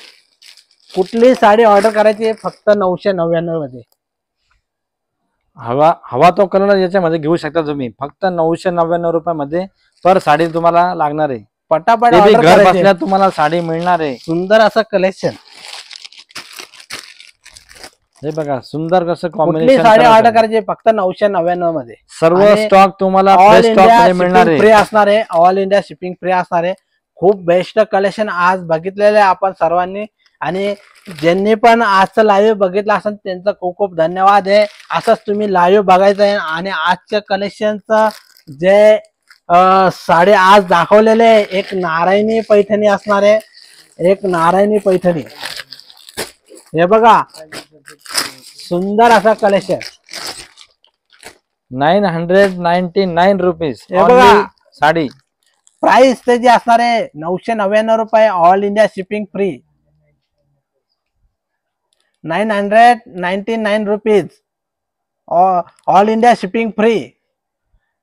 कुठली साडी ऑर्डर करायची आहे फक्त 999 मध्ये. हवा हवा तो कलर याच्यामध्ये घेऊ शकता तुम्ही फक्त 999 रुपयामध्ये पर साडी तुम्हाला लागणार आहे. पटापट ते बी ऑर्डर घर करायची बसल्या तुम्हाला साडी मिळणार आहे. सुंदर असं कलेक्शन. हे बघा सुंदर कसं कुठली कॉम्बिनेशन. साडी ऑर्डर करायची आहे फक्त 999 मध्ये. सर्व आणि स्टॉक तुम्हाला ऑल फ्रेश स्टॉक इंडिया मध्ये मिळणार शिपिंग फ्री आहे. असणार आहे. ऑल इंडिया शिपिंग फ्री असणार आहे. खूप बेस्ट कलेक्शन आज बघितलेलं आहे आपण सर्वांनी. आणि ज्यांनी पण आजचं लाईव्ह बघितलं असेल त्यांचं खूप खूप धन्यवाद आहे. असंच तुम्ही लाईव्ह बघायचं आहे. आणि आजच्या कलेक्शनचं जे साडी आज दाखवलेले आहे एक नारायणी पैठणी असणार आहे. एक नारायणी पैठणी हे बघा सुंदर असा कलेक्शन. 999 रुपीज हे बघा साडी. प्राइस त्याची असणार आहे 999 रुपये. All India shipping free. 999 rupees all India shipping free.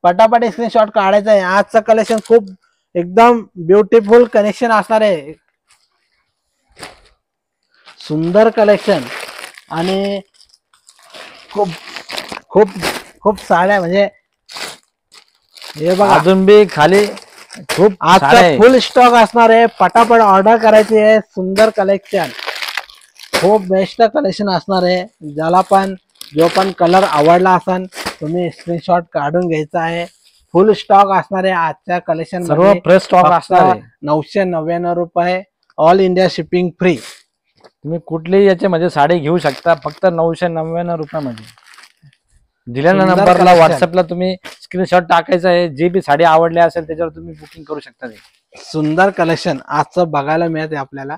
पटापट स्क्रीनशॉट काढायचा आहे. आजचं कलेक्शन खूप एकदम ब्युटिफुल कलेक्शन असणार आहे. सुंदर कलेक्शन. आणि खूप खूप खूप साड्या म्हणजे हे बघा अजून बी खाली खूप आजचा फुल स्टॉक असणार आहे. पटापट ऑर्डर करायची आहे. सुंदर कलेक्शन खूप बेस्ट कलेक्शन असणार आहे. ज्याला पण जो पण कलर आवडला असेल तुम्ही स्क्रीनशॉट काढून घ्यायचा आहे. फुल स्टॉक असणार आहे आजच्या कलेक्शन सर्व फ्रेश स्टॉक असणार आहे. 999 रुपये ऑल इंडिया शिपिंग फ्री. तुम्ही कुठलीही याच्यामध्ये साडी घेऊ शकता फक्त 999 रुपयामध्ये. दिलेल्या सुंदर नंबरला collection. व्हॉट्सअपला तुम्ही स्क्रीनशॉट टाकायचा आहे. जी बी साडी आवडली असेल त्याच्यावर तुम्ही बुकिंग करू शकता. सुंदर कलेक्शन आजचं बघायला मिळते आपल्याला.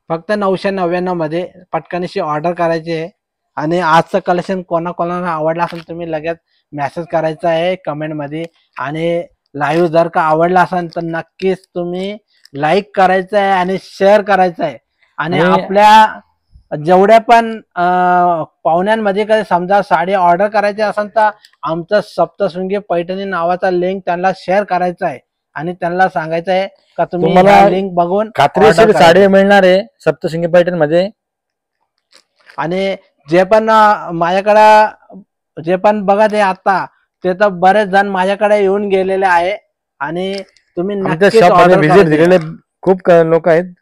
फक्त 999 मध्ये पटकनशी ऑर्डर करायची आहे. आणि आजचं कलेक्शन कोणाकोणाला आवडलं असेल तुम्ही लगेच मेसेज करायचा आहे कमेंट मध्ये. आणि लाईव्ह जर का आवडला असेल तर नक्कीच तुम्ही लाईक करायचं आहे आणि शेअर करायचं आहे. आणि आपल्या जेवढ्या पण पाहुण्यांमध्ये कधी समजा साडी ऑर्डर करायची असेल तर आमचं सप्तशृंगी पैठणी नावाचा लिंक त्यांना शेअर करायचा आहे. आणि त्यांना सांगायचं आहे का तुम्ही लिंक बघून खात्रीशीर साडी मिळणार आहे सप्तशृंगी पैठण मध्ये. आणि जे पण माझ्याकडे जे पण बघत आहे आता ते तर बरेच जण माझ्याकडे येऊन गेलेले आहे. आणि तुम्ही नक्कीच ऑर्डर व्हिजिट दिलेले खूप लोक आहेत.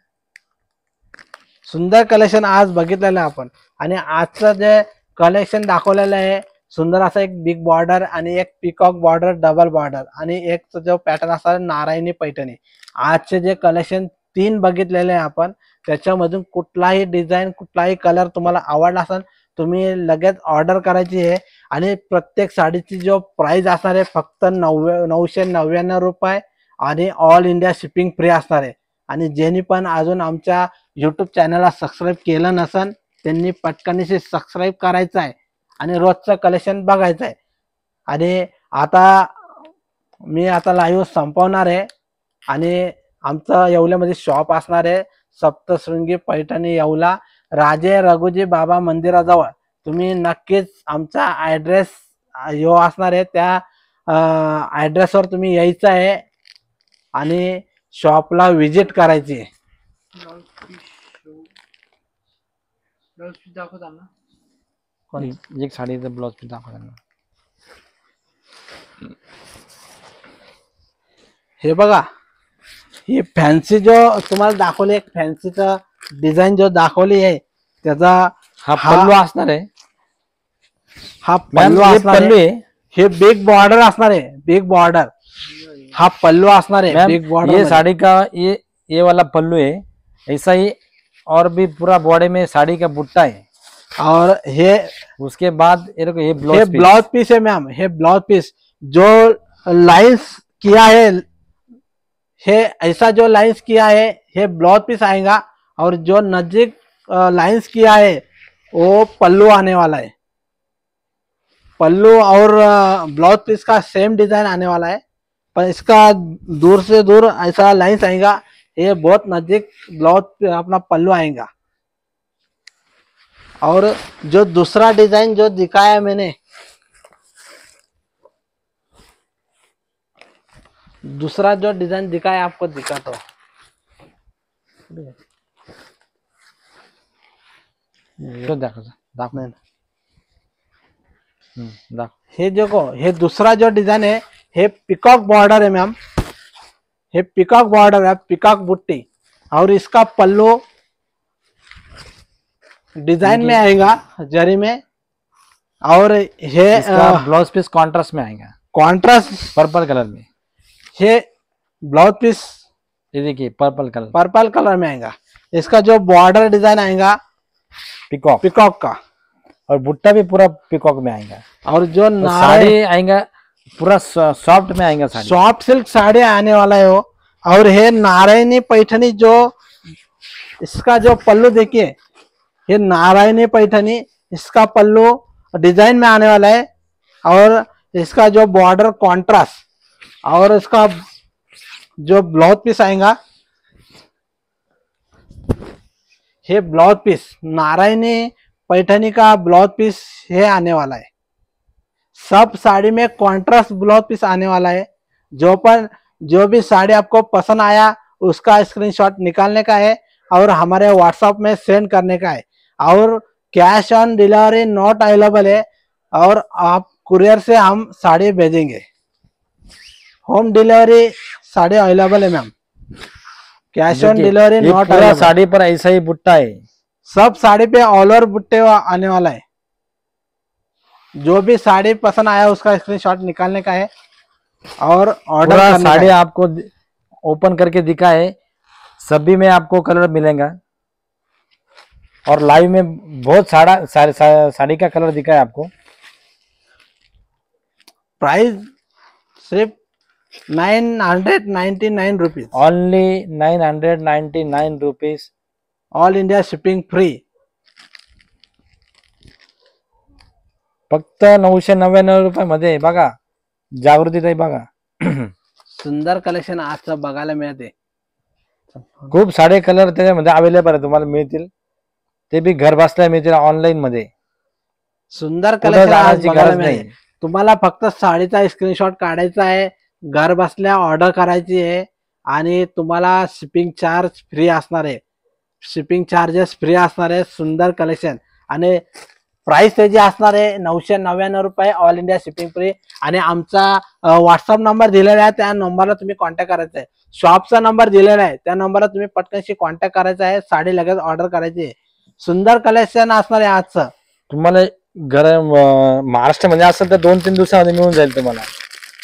सुंदर कलेक्शन आज बघितलेलं आपण. आणि आजचं जे कलेक्शन दाखवलेलं आहे सुंदर असं एक बिग बॉर्डर आणि एक पिकॉक बॉर्डर डबल बॉर्डर आणि एक जो पॅटर्न असणार नारायणी पैठणी. आजचे जे कलेक्शन 3 बघितलेले आहे आपण त्याच्यामधून कुठलाही डिझाईन कुठलाही कलर तुम्हाला आवडला असेल तुम्ही लगेच ऑर्डर करायची आहे. आणि प्रत्येक साडीची जो प्राइस असणार आहे फक्त 999 रुपये. आणि ऑल इंडिया शिपिंग फ्री असणार आहे. आणि ज्यांनी पण अजून आमच्या युट्यूब चॅनलला सबस्क्राईब केलं नसेल त्यांनी पटकनशी सबस्क्राईब करायचं आहे. आणि रोजचं कलेक्शन बघायचं आहे. आणि आता मी आता लाईव्ह संपवणार आहे आणि आमचं येवल्यामध्ये शॉप असणार आहे सप्तशृंगी पैठणी येवला राजे रघुजी बाबा मंदिराजवळ. तुम्ही नक्कीच आमचा ॲड्रेस यो असणार आहे, त्या ॲड्रेसवर तुम्ही यायचं आहे आणि शॉपला व्हिजिट करायची. एक साडीचं ब्लाउज पीस दाखवा त्यांना. हे बघा, ही फॅन्सी जो तुम्हाला दाखवली, एक फॅन्सीचा डिझाईन जो दाखवली आहे त्याचा हा पल्लू असणार आहे. हा मॅम, पल्लू हे असणार पल्लू आहे. आहे. हे बिग बॉर्डर असणार आहे, बिग बॉर्डर. हा पल्लू असणार है मैम, बिग बॉर्डर ये में। साड़ी का ये वाला पल्लू है, ऐसा ही और भी पूरा बॉडी में साड़ी का बुट्टा है। और ये उसके बाद ये देखो, ये ब्लाउज पीस है मैम, ये ब्लाउज पीस जो लाइंस किया है, ये ऐसा जो लाइंस किया है ये ब्लाउज पीस आएगा। और जो नजदीक लाइंस किया है वो पल्लू आने वाला है। पल्लू और ब्लाउज पीस का सेम डिजाइन आने वाला है, पर इसका दूर से दूर ऐसा लाइंस आएगा। ये बहुत नजदीक ब्लाउज अपना पल्लू आएगा। और जो दूसरा डिजाइन जो दिखाया मैंने, दूसरा जो डिजाइन दिखाया आपको दिखाता हूं। हे देखो, हे दूसरा जो डिजाइन है ये पिकॉक बॉर्डर है मैम, ये पिकॉक बॉर्डर है, पिकॉक बुट्टी। और इसका पल्लू डिजाइन में आएगा जरी में। और ये ब्लाउज पीस कॉन्ट्रास्ट में आएगा, कॉन्ट्रास्ट पर्पल कलर में। ये ब्लाउज पीस ये देखिए पर्पल कलर में आएगा। इसका जो बॉर्डर डिजाइन आएगा पिकॉक का, और बुट्टा भी पूरा पिकॉक में आएगा। और जो साड़ी आएगा पूरा सॉफ्ट में आएगा, साड़ी सॉफ्ट सिल्क साड़ी आने वाला है वो। और ये नारायणी पैठनी, जो इसका जो पल्लू देखिए, ये नारायणी पैठनी, इसका पल्लू डिजाइन में आने वाला है। और इसका जो बॉर्डर कॉन्ट्रास्ट, और इसका जो ब्लाउज पीस आएगा, ये ब्लाउज पीस नारायणी पैठनी का ब्लाउज पीस ये आने वाला है। सब साड़ी में कॉन्ट्रास्ट ब्लाउज पीस आने वाला है। जो भी साड़ी आपको पसंद आया उसका स्क्रीनशॉट निकालने का है और हमारे व्हाट्सएप में सेंड करने का है। और cash on delivery not available है, और आप कुरियर से हम साड़ी भेजेंगे। होम डिलीवरी साड़ी अवेलेबल है ma'am, cash on delivery not available. Sari पर ऐसा ही बुट्टा है, सब साड़ी पे ऑल ओवर बुट्टे आने वाला है। जो भी साड़ी पसंद आया उसका स्क्रीनशॉट निकालने का है और ऑर्डर करने का है। साड़ी आपको ओपन करके दिखा है, सभी में आपको कलर मिलेगा। और लाइव में बहुत साड़ी का कलर दिखा है आपको। प्राइस सिर्फ 999 rupees, only 999 rupees. All India shipping free. फक्त 999 रुपये मध्ये बघा, जागृती ताई बघा। सुंदर कलेक्शन आज बघायला मिळते। खूप सारे कलर त्याच्यामध्ये अवेलेबल आहे, तुम्हाला मिळतील, ते बी घर बसल्या मिळतील ऑनलाईन मध्ये। सुंदर कलेक्शन आज बघायला गरज नाही। मिळते। तुम्हाला फक्त साडीचा स्क्रीनशॉट काढायचा आहे, घर बसल्या ऑर्डर करायची आहे, आणि तुम्हाला शिपिंग चार्ज फ्री असणार आहे, शिपिंग चार्जेस फ्री असणार आहे। सुंदर कलेक्शन आणि प्राइस त्याची असणार आहे 999 रुपये, ऑल इंडिया शिपिंग फ्री। आणि आमचा व्हॉट्सअप नंबर दिलेला आहे, त्या नंबरला तुम्ही कॉन्टॅक्ट करायचा आहे। शॉपचा नंबर दिलेला आहे, त्या नंबरला तुम्ही पटकनशी कॉन्टॅक्ट करायचा आहे, साडी लगेच ऑर्डर करायची आहे। सुंदर कलेक्शन असणार आहे आजचं। तुम्हाला घर महाराष्ट्रामध्ये असेल तर 2-3 दिवसामध्ये मिळून जाईल तुम्हाला।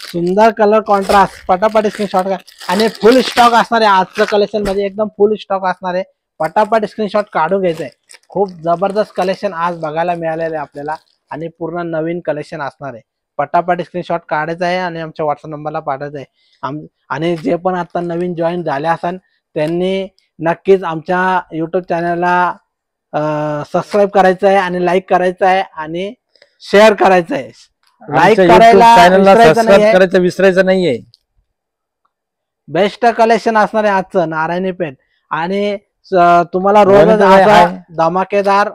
सुंदर कलर कॉन्ट्रास्ट, पटापट स्क्रीनशॉट का। आणि फुल स्टॉक असणार आहे आजचं कलेक्शन मध्ये, एकदम फुल स्टॉक असणार आहे। पटापट स्क्रीनशॉट काढून घ्यायचंय। खूप जबरदस्त कलेक्शन आज बघायला मिळालेलं आहे आपल्याला, आणि पूर्ण नवीन कलेक्शन असणार आहे। पटापट स्क्रीनशॉट काढायचा आहे आणि आमच्या व्हॉट्सअप नंबरला पाठवायचा आहे। आणि जे पण आता नवीन जॉईन झाले असन त्यांनी नक्कीच आमच्या यूट्यूब चॅनलला सबस्क्राईब करायचं आहे आणि लाईक करायचं आहे आणि शेअर करायचं आहे, लाईक आमच्या करायला चॅनलला विसरायचं सबस्क्राईब नाहीये. करायचं विसरायचं नाहीये. बेस्ट कलेक्शन असणार आहे आजचं नारायणी पेठ. आणि तुम्हाला रोज गणित आहे, असं हाय. धमाकेदार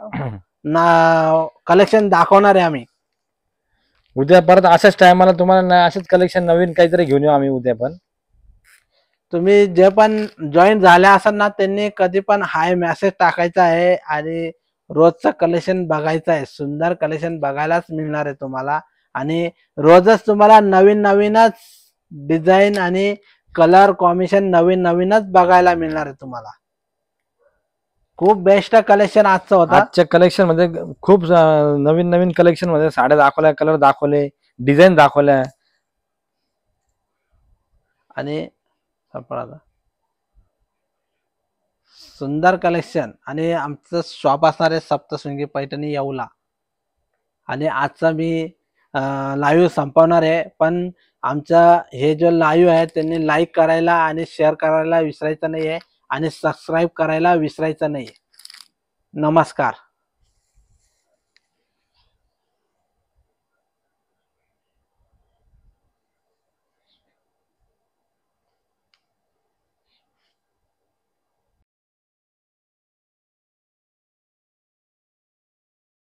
कलेक्शन दाखवणार आहे आम्ही. उद्या परत अशाच टायमाला तुम्हाला असेच कलेक्शन नवीन काहीतरी घेऊन येऊ आम्ही उद्या पण. तुम्ही जे पण जॉईन झाल्या असाल ना त्यांनी कधी पण हाय मेसेज टाकायचा आहे आणि रोजचं कलेक्शन बघायचं आहे. सुंदर कलेक्शन बघायलाच मिळणार आहे तुम्हाला. आणि रोजच तुम्हाला नवीन नवीनच डिझाईन आणि कलर कॉम्बिनेशन नवीन नवीनच बघायला मिळणार आहे तुम्हाला. खूप बेस्ट कलेक्शन आजचं होतं. आजच्या कलेक्शन मध्ये खूप नवीन नवीन कलेक्शन मध्ये साड्या दाखवल्या, कलर दाखवले, डिझाईन दाखवल्या. आणि सापळाला सुंदर कलेक्शन. आणि आमचं शॉप असणार आहे सप्तशृंगी पैठणी येऊला. आणि आजचा मी लाईव्ह संपवणार आहे, पण आमचा हे जो लाईव्ह आहे त्यांनी लाईक करायला आणि शेअर करायला विसरायचं नाहीये आणि सबस्क्राईब करायला विसरायचं नाहीये. नमस्कार.